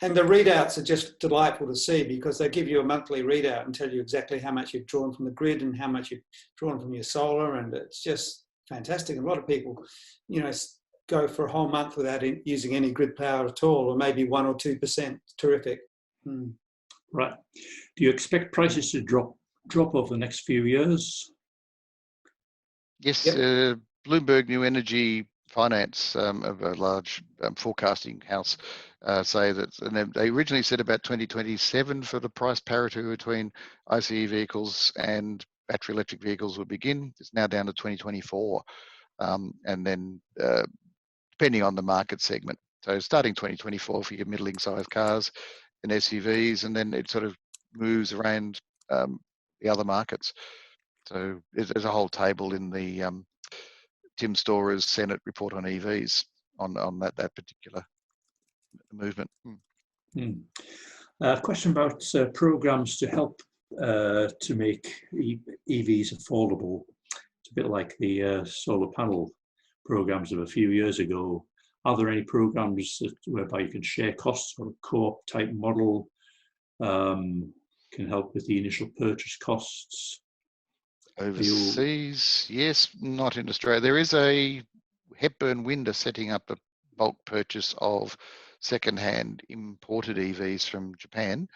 Speaker 3: And the readouts are just delightful to see, because they give you a monthly readout and tell you exactly how much you've drawn from the grid and how much you've drawn from your solar, and it's just fantastic. A lot of people, go for a whole month without using any grid power at all, or maybe 1 or 2%. Terrific.
Speaker 1: Right. Do you expect prices to drop over the next few years?
Speaker 2: Yes, Bloomberg New Energy Finance, of a large forecasting house, say that, and they originally said about 2027 for the price parity between ICE vehicles and battery electric vehicles would begin. It's now down to 2024, and then depending on the market segment. So starting 2024 for your middling sized cars and SUVs, and then it sort of moves around the other markets. So there's a whole table in the Tim Storer's Senate report on EVs on that particular movement.
Speaker 1: Question about programs to help to make EVs affordable. It's a bit like the solar panel programs of a few years ago. Are there any programs whereby you can share costs, or a co-op type model can help with the initial purchase costs?
Speaker 2: Overseas, yes, not in Australia. There is a Hepburn Wind are setting up a bulk purchase of second-hand imported EVs from Japan.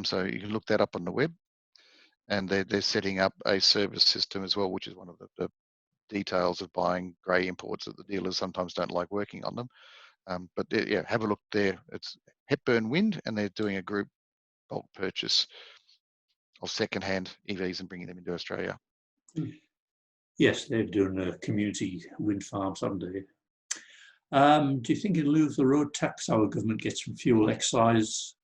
Speaker 2: So you can look that up on the web. And they're setting up a service system as well, which is one of the details of buying grey imports that the dealers sometimes don't like working on them. But yeah, have a look there. It's Hepburn Wind, and they're doing a group bulk purchase of second-hand EVs and bringing them into Australia.
Speaker 1: Yes, they're doing community wind farms, haven't they? Do you think in lieu of the road tax, our government gets some fuel excise?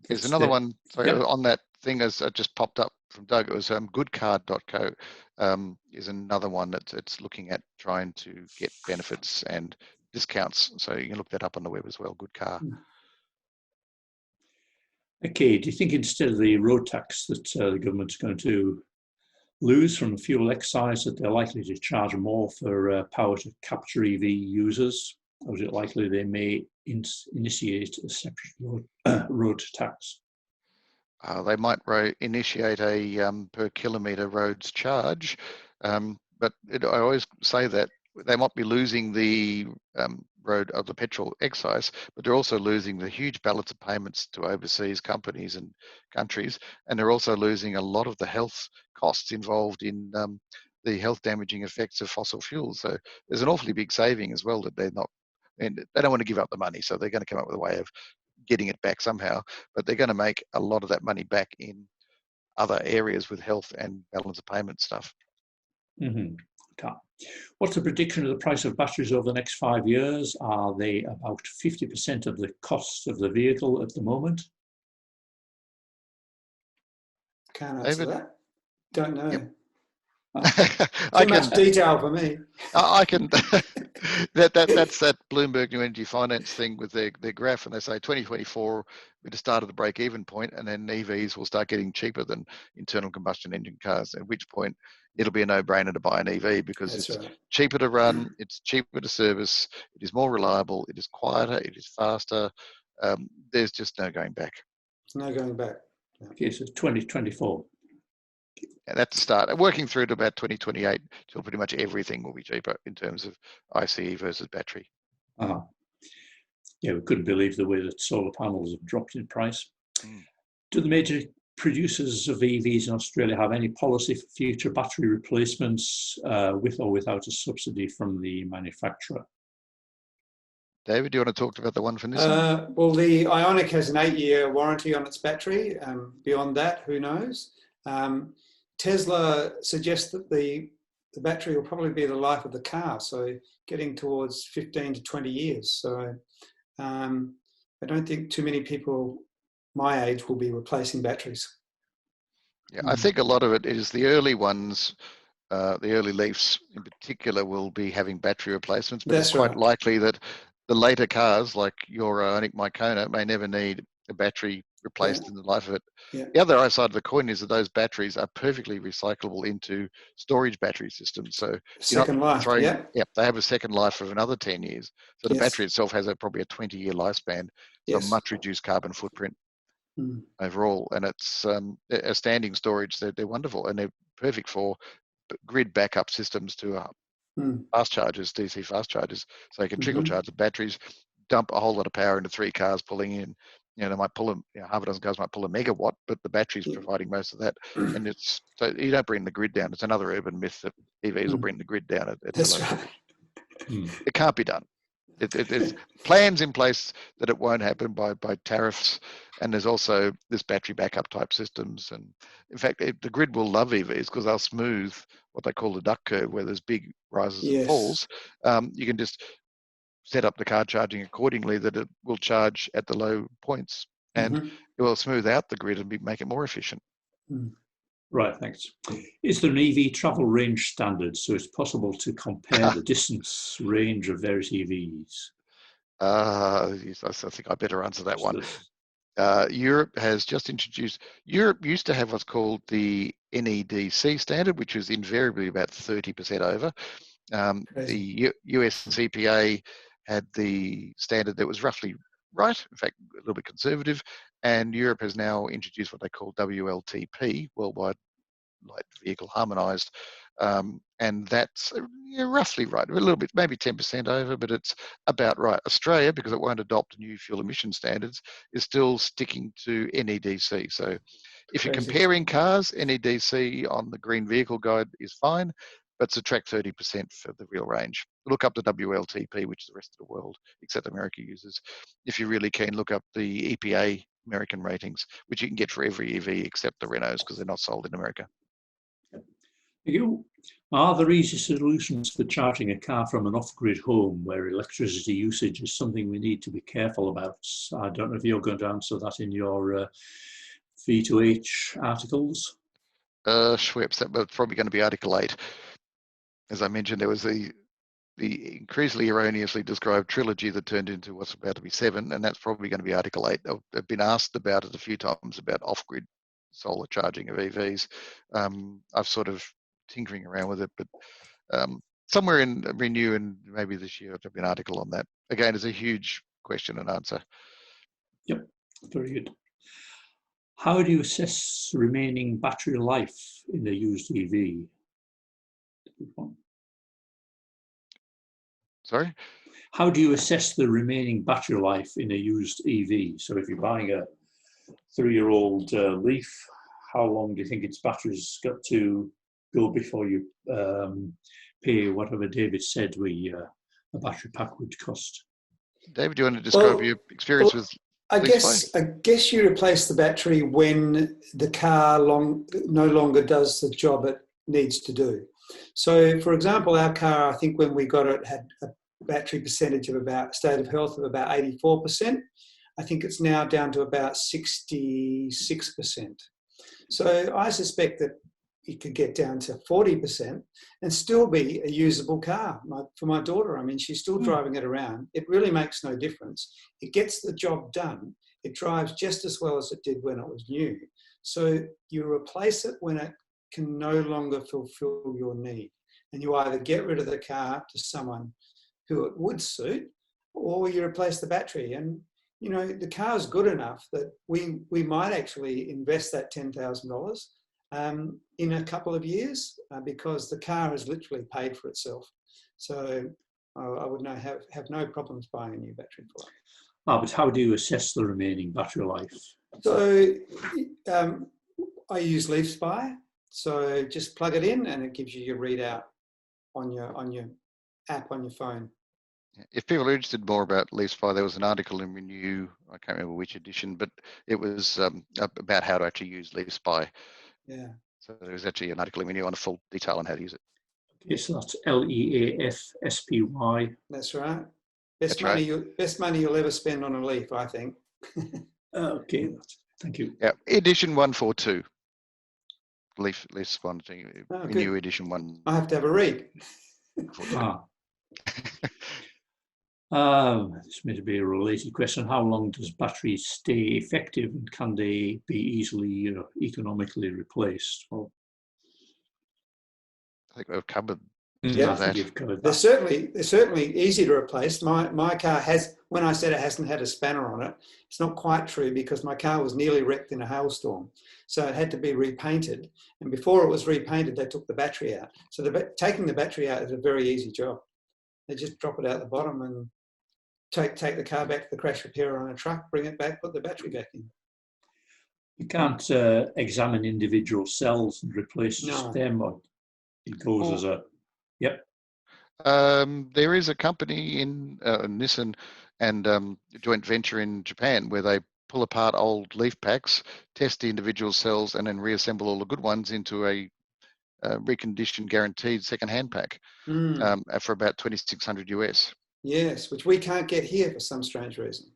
Speaker 2: There's another one, sorry, on that thing as just popped up from Doug. It was goodcard.co is another one that's looking at trying to get benefits and discounts. So you can look that up on the web as well, Good Car.
Speaker 1: Okay, do you think instead of the road tax that the government's going to lose from the fuel excise, that they're likely to charge more for power to capture EV users? Or is it likely they may initiate a separate road tax?
Speaker 2: They might initiate a per kilometre roads charge, but I always say that they might be losing the road of the petrol excise, but they're also losing the huge balance of payments to overseas companies and countries, and they're also losing a lot of the health costs involved in the health damaging effects of fossil fuels. So there's an awfully big saving as well that they're not, and they don't want to give up the money, so they're going to come up with a way of getting it back somehow, but they're going to make a lot of that money back in other areas with health and balance of payment stuff.
Speaker 1: What's the prediction of the price of batteries over the next 5 years? Are they about 50% of the cost of the vehicle at the moment?
Speaker 3: Can't answer that. Don't know.
Speaker 2: Yep.
Speaker 3: Too much detail for me.
Speaker 2: I can. That's that Bloomberg New Energy Finance thing with their graph, and they say 2024 we just started the break-even point, and then EVs will start getting cheaper than internal combustion engine cars. At which point it'll be a no-brainer to buy an EV because it's cheaper to run, it's cheaper to service, it is more reliable, it is quieter, it is faster. There's just no going back.
Speaker 3: There's no going back.
Speaker 1: Yeah. Okay, so 2024.
Speaker 2: And that's the start. Working through to about 2028, till pretty much everything will be cheaper in terms of ICE versus battery.
Speaker 1: Yeah, we couldn't believe the way that solar panels have dropped in price. Do the major producers of EVs in Australia have any policy for future battery replacements with or without a subsidy from the manufacturer?
Speaker 2: David, do you want to talk about the one for Nissan?
Speaker 3: Well, the Ioniq has an 8-year warranty on its battery. Beyond that, who knows? Tesla suggests that the battery will probably be the life of the car, so getting towards 15 to 20 years. So I don't think too many people my age will be replacing batteries.
Speaker 2: Yeah, I think a lot of it is the early ones, the early Leafs in particular, will be having battery replacements, but
Speaker 3: That's
Speaker 2: it's quite
Speaker 3: right.
Speaker 2: likely that the later cars, like your Ioniq Mycona, may never need a battery replaced in the life of it.
Speaker 3: Yeah.
Speaker 2: The other side of the coin is that those batteries are perfectly recyclable into storage battery systems. So
Speaker 3: Second life, yeah.
Speaker 2: they have a second life of another 10 years. So the
Speaker 3: Yes.
Speaker 2: battery itself has probably a 20-year lifespan, so
Speaker 3: Yes.
Speaker 2: much reduced carbon footprint overall. And it's a standing storage. They're wonderful, and they're perfect for grid backup systems to fast chargers, DC fast chargers. So you can trickle charge the batteries, dump a whole lot of power into 3 cars pulling in. They might pull half a dozen cars might pull a megawatt, but the battery's providing most of that. And it's so you don't bring the grid down. It's another urban myth that EVs will bring the grid down at
Speaker 3: That's
Speaker 2: low.
Speaker 3: right.
Speaker 2: It can't be done. There's plans in place that it won't happen by tariffs, and there's also this battery backup type systems. And in fact, the grid will love EVs because they'll smooth what they call the duck curve, where there's big rises and falls. You can just set up the car charging accordingly that it will charge at the low points, and it will smooth out the grid and make it more efficient.
Speaker 1: Right, thanks. Is there an EV travel range standard so it's possible to compare the distance range of various EVs?
Speaker 2: Yes, I think I better answer that one. Europe has just introduced, Europe used to have what's called the NEDC standard, which is invariably about 30% over. The US CPA had the standard that was roughly right, in fact, a little bit conservative, and Europe has now introduced what they call WLTP, Worldwide Light Vehicle Harmonized, and that's roughly right, a little bit, maybe 10% over, but it's about right. Australia, because it won't adopt new fuel emission standards, is still sticking to NEDC. So if you're comparing cars, NEDC on the Green Vehicle Guide is fine, but subtract 30% for the real range. Look up the WLTP, which the rest of the world, except America, uses. If you really can, look up the EPA American ratings, which you can get for every EV except the Renaults because they're not sold in America.
Speaker 1: Are there easy solutions for charging a car from an off-grid home where electricity usage is something we need to be careful about? I don't know if you're going to answer that in your V2H articles.
Speaker 2: Schweppes, that was probably going to be Article 8. As I mentioned, there was the increasingly erroneously described trilogy that turned into what's about to be 7, and that's probably going to be Article 8. I've been asked about it a few times about off-grid solar charging of EVs. I've sort of tinkering around with it, but somewhere in Renew and maybe this year there'll be an article on that. Again, it's a huge question and answer.
Speaker 1: Yep, very good. How do you assess remaining battery life in a used EV?
Speaker 2: Sorry?
Speaker 1: How do you assess the remaining battery life in a used EV? So if you're buying a 3-year-old Leaf, how long do you think its battery's got to go before you pay whatever David said a battery pack would cost?
Speaker 2: David, do you want to describe your experience with
Speaker 3: I guess you replace the battery when the car no longer does the job it needs to do. So, for example, our car, I think when we got it, had a battery percentage of about state of health of about 84%. I think it's now down to about 66%. So I suspect that it could get down to 40% and still be a usable car for my daughter. I mean, she's still driving it around. It really makes no difference. It gets the job done. It drives just as well as it did when it was new. So you replace it when it can no longer fulfill your need. And you either get rid of the car to someone who it would suit, or you replace the battery. And, you know, the car is good enough that we might actually invest that $10,000 in a couple of years because the car has literally paid for itself. So I would have no problems buying a new battery for it.
Speaker 1: But how do you assess the remaining battery life?
Speaker 3: So I use Leaf Spy. So just plug it in and it gives you your readout on your app on your phone.
Speaker 2: If people are interested more about LEAF Spy, there was an article in Renew, I can't remember which edition, but it was about how to actually use LEAF Spy.
Speaker 3: Yeah.
Speaker 2: So there was actually an article in Renew on a full detail on how to use it.
Speaker 1: Okay, so that's LEAFSPY.
Speaker 3: That's right.
Speaker 2: That's right.
Speaker 3: Best money you'll ever spend on a LEAF, I think.
Speaker 1: Okay, thank you.
Speaker 2: Yeah, edition 142. LEAF Spy,
Speaker 3: Oh,
Speaker 2: Renew
Speaker 3: good.
Speaker 2: edition 1.
Speaker 3: I have to have a read.
Speaker 1: This may be a related question. How long does batteries stay effective, and can they be easily, economically replaced? Well,
Speaker 2: I think we've covered
Speaker 3: Yeah,
Speaker 2: that.
Speaker 1: you've covered
Speaker 3: They're
Speaker 1: that.
Speaker 3: certainly easy to replace. My car has, when I said it hasn't had a spanner on it, it's not quite true, because my car was nearly wrecked in a hailstorm. So it had to be repainted. And before it was repainted, they took the battery out. So taking the battery out is a very easy job. They just drop it out the bottom and take the car back to the crash repair on a truck, bring it back, put the battery back in.
Speaker 1: You can't examine individual cells and replace
Speaker 3: No.
Speaker 1: them, or it goes as a, yep.
Speaker 2: There is a company in Nissan and a joint venture in Japan where they pull apart old LEAF packs, test the individual cells, and then reassemble all the good ones into a reconditioned guaranteed second-hand pack for about $2,600 US.
Speaker 3: Yes, which we can't get here for some strange reason.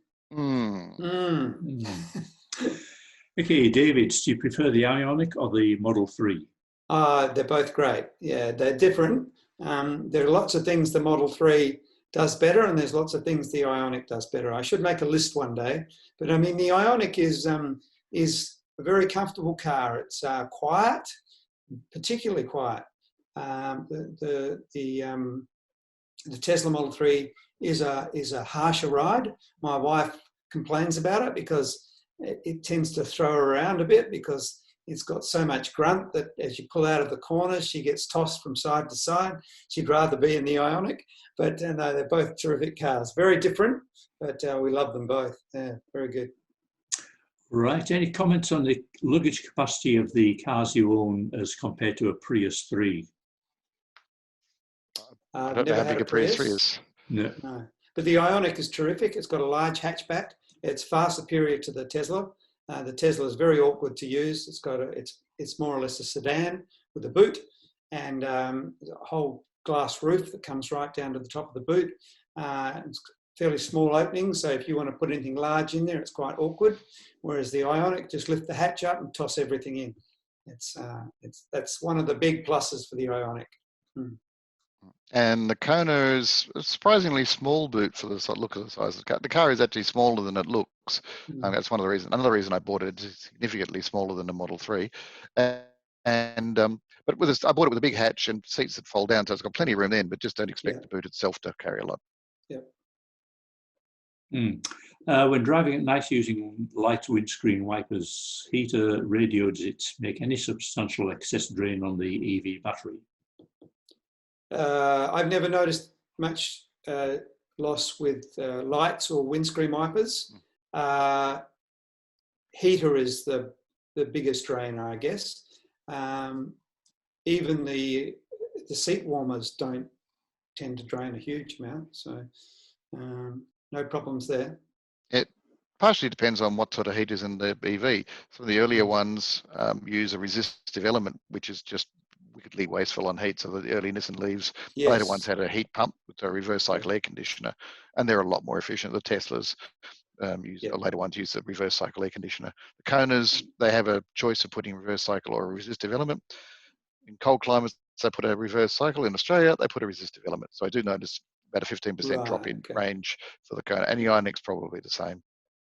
Speaker 1: Okay, David, do you prefer the Ioniq or the Model 3?
Speaker 3: They're both great. Yeah, they're different. There are lots of things the Model 3 does better, and there's lots of things the Ioniq does better. I should make a list one day. But I mean, the Ioniq is a very comfortable car. It's quiet, particularly quiet. The Tesla Model 3 is a harsher ride. My wife complains about it because it tends to throw her around a bit, because it's got so much grunt that as you pull out of the corners, she gets tossed from side to side. She'd rather be in the Ioniq, but no, they're both terrific cars. Very different, but we love them both. Yeah, very good.
Speaker 1: Right. Any comments on the luggage capacity of the cars you own as compared to a Prius 3?
Speaker 2: I don't know how big a Prius 3 is.
Speaker 1: No.
Speaker 3: No. But the Ioniq is terrific. It's got a large hatchback. It's far superior to the Tesla. The Tesla is very awkward to use. It's more or less a sedan with a boot and a whole glass roof that comes right down to the top of the boot. It's fairly small opening, so if you want to put anything large in there, it's quite awkward. Whereas the Ioniq, just lift the hatch up and toss everything in. That's one of the big pluses for the Ioniq.
Speaker 2: And the Kona is a surprisingly small boot for the look of the size of the car. The car is actually smaller than it looks. That's one of the reasons. Another reason I bought it is significantly smaller than the Model 3. But with this, I bought it with a big hatch and seats that fold down, so it's got plenty of room then. But just don't expect the boot itself to carry a lot.
Speaker 1: When driving at night using light windscreen wipers, heater, radio, does it make any substantial excess drain on the EV battery?
Speaker 3: I've never noticed much loss with lights or windscreen wipers. Heater is the biggest drainer, I guess. Even the seat warmers don't tend to drain a huge amount, so no problems there.
Speaker 2: It partially depends on what sort of heat is in the EV. Some of the earlier ones use a resistive element, which is just wickedly wasteful on heat. So the early Nissan LEAFs, later ones had a heat pump with a reverse cycle air conditioner, and they're a lot more efficient. The Teslas later ones use the reverse cycle air conditioner. The Konas, they have a choice of putting reverse cycle or a resistive element. In cold climates, they put a reverse cycle. In Australia, they put a resistive element. So I do notice about a 15% drop in range for the Kona, and the Ioniq's probably the same.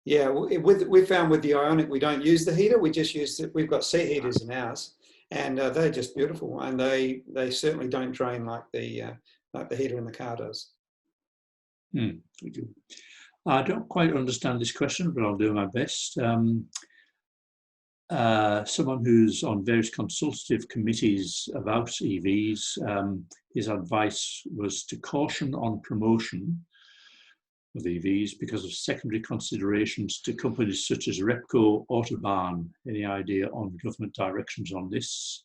Speaker 3: Yeah, we found with the Ioniq, we don't use the heater. We just use we've got seat heaters in ours, and they're just beautiful, and they certainly don't drain like the heater in the car does.
Speaker 1: I don't quite understand this question, but I'll do my best. Someone who's on various consultative committees about EVs, his advice was to caution on promotion of EVs because of secondary considerations to companies such as Repco, Autobahn. Any idea on government directions on this?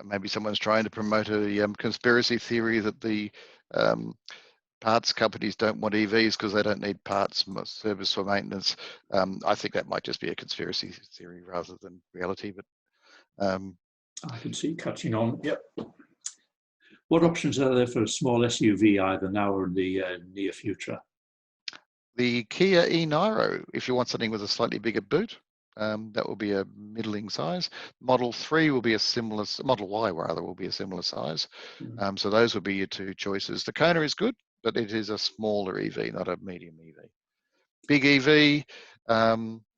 Speaker 2: Maybe someone's trying to promote a conspiracy theory that the parts companies don't want EVs because they don't need parts service for maintenance. I think that might just be a conspiracy theory rather than reality. But
Speaker 1: I can see catching on. Yep. What options are there for a small SUV either now or in the near future?
Speaker 2: the Kia e-Niro, if you want something with a slightly bigger boot, that will be a middling size. Model 3 will be a similar, Model Y rather, will be a similar size. So those would be your two choices. The Kona is good, but it is a smaller EV, not a medium EV. Big EV,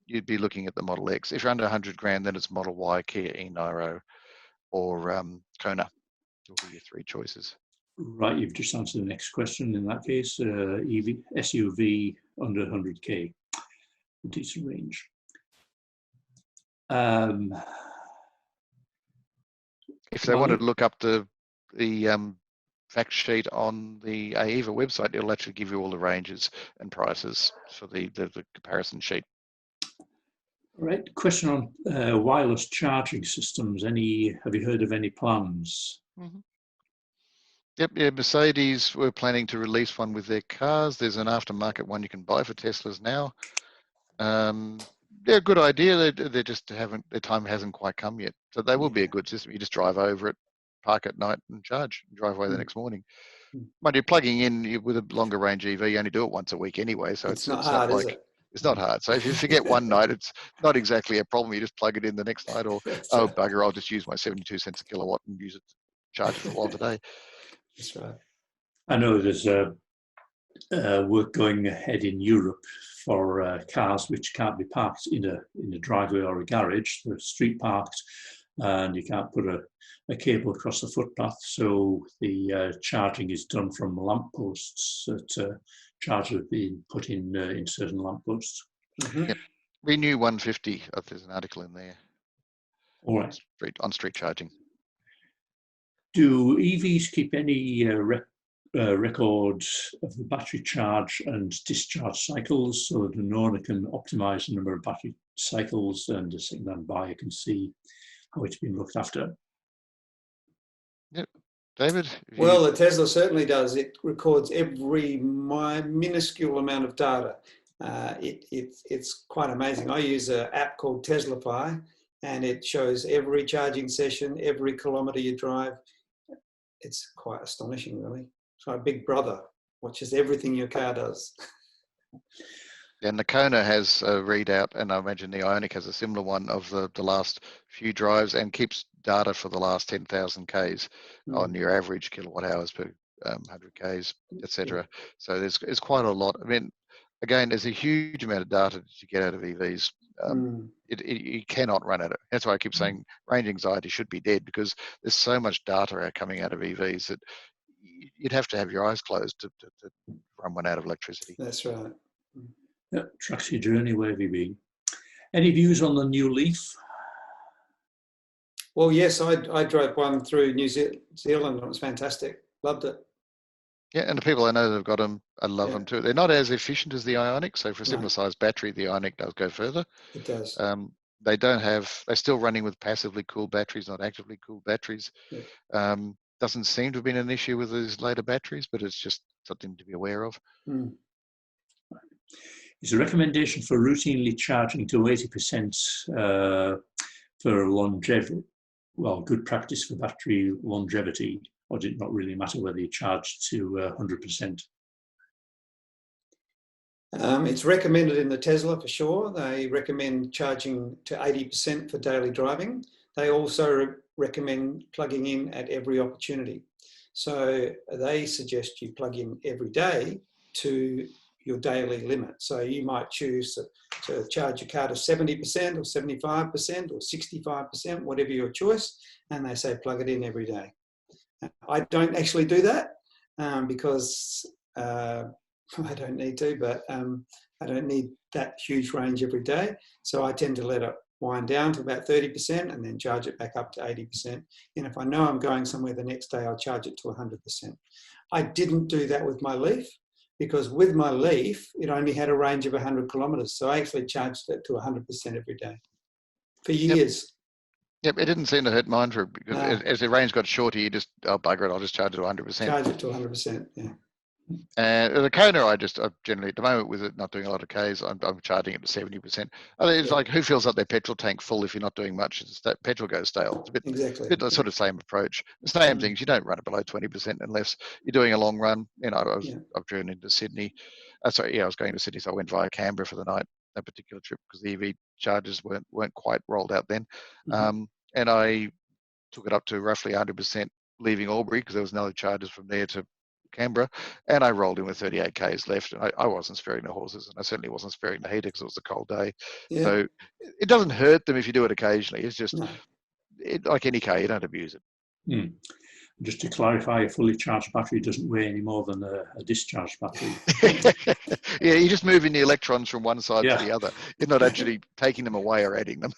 Speaker 2: you'd be looking at the Model X. If you're under 100 grand, then it's Model Y, Kia e-Niro, or Kona will be your three choices.
Speaker 1: Right, you've just answered the next question in that case. EV, SUV under 100k, decent range.
Speaker 2: If they wanted to look up the fact sheet on the AEVA website, it'll actually give you all the ranges and prices for the comparison sheet.
Speaker 1: All right, question on wireless charging systems. Have you heard of any plans?
Speaker 2: Mm-hmm. Yep, yeah, Mercedes were planning to release one with their cars. There's an aftermarket one you can buy for Teslas now. They're a good idea. They just haven't, their time hasn't quite come yet. So they will be a good system. You just drive over it, park at night and charge, and drive away the next morning. But you're plugging in with a longer range EV, you only do it once a week anyway. So it's not hard, is it? It's not hard. So if you forget one night, it's not exactly a problem. You just plug it in the next night, or oh bugger, I'll just use my 72 cents a kilowatt and use it to charge it for a while today.
Speaker 3: That's right.
Speaker 1: I know there's work going ahead in Europe for cars which can't be parked in a driveway or a garage. They're street parked, and you can't put a cable across the footpath. So the charging is done from lampposts. That chargers have been put in certain lampposts.
Speaker 2: Yep. Renew 150. There's an article in there.
Speaker 1: All right.
Speaker 2: On street charging.
Speaker 1: Do EVs keep any records of the battery charge and discharge cycles so that an owner can optimize the number of battery cycles and a second-hand buyer can see how it's been looked after?
Speaker 2: Yep. David?
Speaker 3: Well, the Tesla certainly does. It records every minuscule amount of data. It's quite amazing. I use an app called Teslafy, and it shows every charging session, every kilometre you drive. It's quite astonishing, really. It's like Big Brother watches everything your car does.
Speaker 2: And the Kona has a readout, and I imagine the Ioniq has a similar one of the last few drives, and keeps data for the last 10,000 Ks on your average kilowatt hours per 100 Ks, etc. So there's quite a lot. I mean, again, there's a huge amount of data that you get out of EVs. You cannot run at it. That's why I keep saying range anxiety should be dead, because there's so much data coming out of EVs that you'd have to have your eyes closed to run one out of electricity.
Speaker 3: That's right.
Speaker 1: Yeah, tracks your journey, where have you been? Any views on the new LEAF?
Speaker 3: Well, yes, I drove one through New Zealand. It was fantastic. Loved it.
Speaker 2: Yeah, and the people I know that have got them, I love them too. They're not as efficient as the Ioniq, so for a similar size battery, the Ioniq does go further.
Speaker 3: It does.
Speaker 2: They're still running with passively cooled batteries, not actively cooled batteries. Yeah. Doesn't seem to have been an issue with these later batteries, but it's just something to be aware of.
Speaker 1: Is a recommendation for routinely charging to 80% for longevity, well, good practice for battery longevity, or did it not really matter whether you charge to 100%?
Speaker 3: It's recommended in the Tesla for sure. They recommend charging to 80% for daily driving. They also recommend plugging in at every opportunity. So they suggest you plug in every day to your daily limit. So you might choose to charge your car to 70% or 75% or 65%, whatever your choice, and they say plug it in every day. I don't actually do that because I don't need to, but I don't need that huge range every day. So I tend to let it wind down to about 30% and then charge it back up to 80%. And if I know I'm going somewhere the next day, I'll charge it to 100%. I didn't do that with my LEAF, because with my LEAF, it only had a range of 100 kilometres. So I actually charged it to 100% every day for years.
Speaker 2: Yep, it didn't seem to hurt mine because as the range got shorter, you just, oh bugger it, I'll just charge it to 100%.
Speaker 3: Charge it to 100%, yeah.
Speaker 2: And the Kona, I generally at the moment with it not doing a lot of Ks, I'm charging it to 70%. I mean, it's like who fills up their petrol tank full if you're not doing much? That petrol goes stale. It's a bit,
Speaker 3: Exactly.
Speaker 2: the sort of same approach. The same things. You don't run it below 20% unless you're doing a long run. You know, I've driven into Sydney. I was going to Sydney, so I went via Canberra for the night. That particular trip because the EV chargers weren't quite rolled out then, and I took it up to roughly 100% leaving Albury because there was no chargers from there to Canberra, and I rolled in with 38 k's left. And I wasn't sparing the horses, and I certainly wasn't sparing the heater because it was a cold day.
Speaker 3: Yeah.
Speaker 2: So it doesn't hurt them if you do it occasionally. It's just like any car, you don't abuse it.
Speaker 1: Just to clarify, a fully charged battery doesn't weigh any more than a discharged battery.
Speaker 2: Yeah, you're just moving the electrons from one side to the other. You're not actually taking them away or adding them.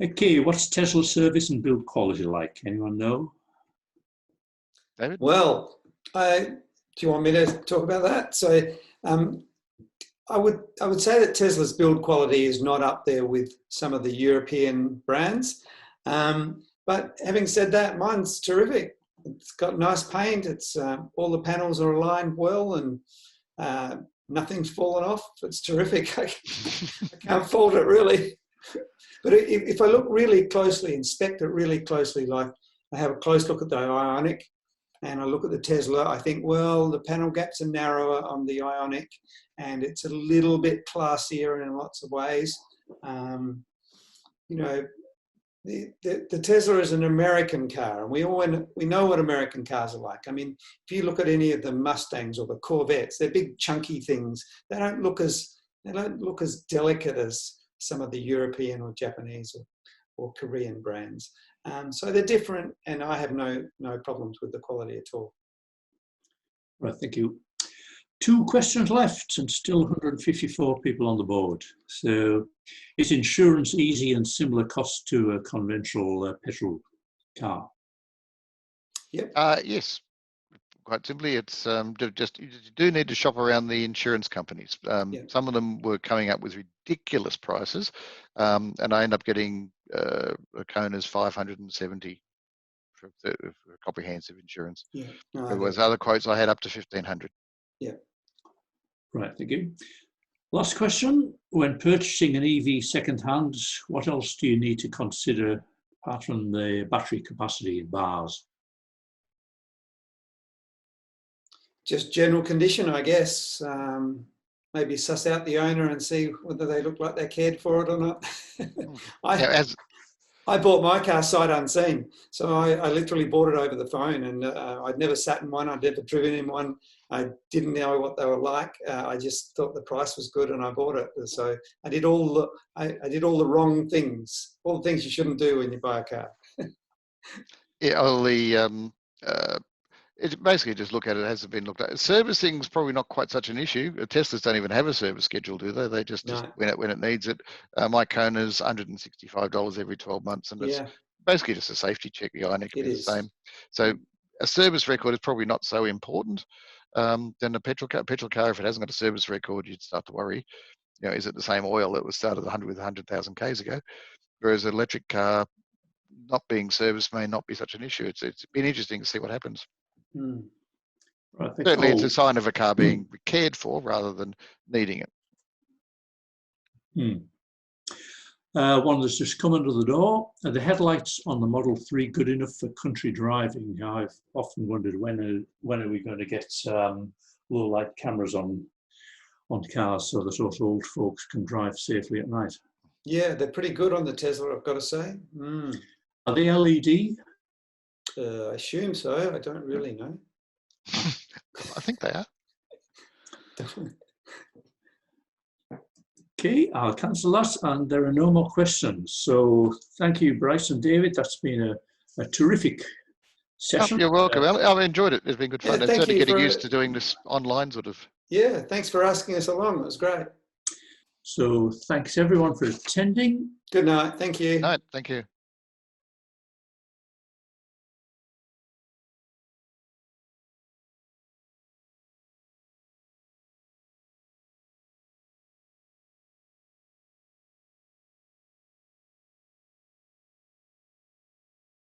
Speaker 1: Okay, what's Tesla's service and build quality like? Anyone know?
Speaker 2: David?
Speaker 3: Well, do you want me to talk about that? So I would say that Tesla's build quality is not up there with some of the European brands. But having said that, mine's terrific. It's got nice paint. It's all the panels are aligned well, and nothing's fallen off. It's terrific. I can't fault it really. But if I look really closely, inspect it really closely, like I have a close look at the Ioniq, and I look at the Tesla, I think, well, the panel gaps are narrower on the Ioniq, and it's a little bit classier in lots of ways. You know. The Tesla is an American car, and we know what American cars are like. I mean, if you look at any of the Mustangs or the Corvettes, they're big chunky things. They don't look as delicate as some of the European or Japanese or Korean brands. So they're different, and I have no problems with the quality at all.
Speaker 1: Right, thank you. 2 questions left and still 154 people on the board. So is insurance easy and similar cost to a conventional petrol car?
Speaker 3: Yep.
Speaker 2: Yes. Quite simply, it's you do need to shop around the insurance companies. Some of them were coming up with ridiculous prices, and I end up getting a Kona's 570 for comprehensive insurance.
Speaker 3: Yeah.
Speaker 2: There was other quotes I had up to 1,500.
Speaker 3: Yeah.
Speaker 1: Right, thank you. Last question. When purchasing an EV second-hand, what else do you need to consider apart from the battery capacity in bars?
Speaker 3: Just general condition, I guess. Maybe suss out the owner and see whether they look like they're cared for it or not. I bought my car sight unseen. So I literally bought it over the phone, and I'd never sat in one. I'd never driven in one. I didn't know what they were like. I just thought the price was good, and I bought it. So I did all the wrong things, all the things you shouldn't do when you buy a car.
Speaker 2: It basically just look at it, hasn't been looked at. Servicing's probably not quite such an issue. Teslas don't even have a service schedule, do they? They just when it needs it. My Kona's $165 every 12 months, and it's basically just a safety check. The Ioniq is the same. So a service record is probably not so important. Then a petrol car, if it hasn't got a service record, you'd start to worry. You know, is it the same oil that was started with 100,000 k's ago? Whereas an electric car not being serviced may not be such an issue. It's been interesting to see what happens.
Speaker 1: Right,
Speaker 2: certainly, it's a sign of a car being cared for rather than needing it.
Speaker 1: One that's just come under the door. Are the headlights on the Model 3 good enough for country driving? I've often wondered when are we going to get low light cameras on cars so that also old folks can drive safely at night.
Speaker 3: Yeah, they're pretty good on the Tesla, I've got to say.
Speaker 1: Are they LED?
Speaker 3: I assume so. I don't really know.
Speaker 2: I think they are.
Speaker 1: Okay, I'll cancel that, and there are no more questions. So thank you, Bryce and David. That's been a terrific session.
Speaker 2: You're welcome. I've enjoyed it. It's been good fun.
Speaker 3: Yeah,
Speaker 2: It's certainly getting used to doing this online sort of.
Speaker 3: Yeah, thanks for asking us along. It was great.
Speaker 1: So thanks everyone for attending.
Speaker 3: Good night. Thank you.
Speaker 2: Night. Thank you.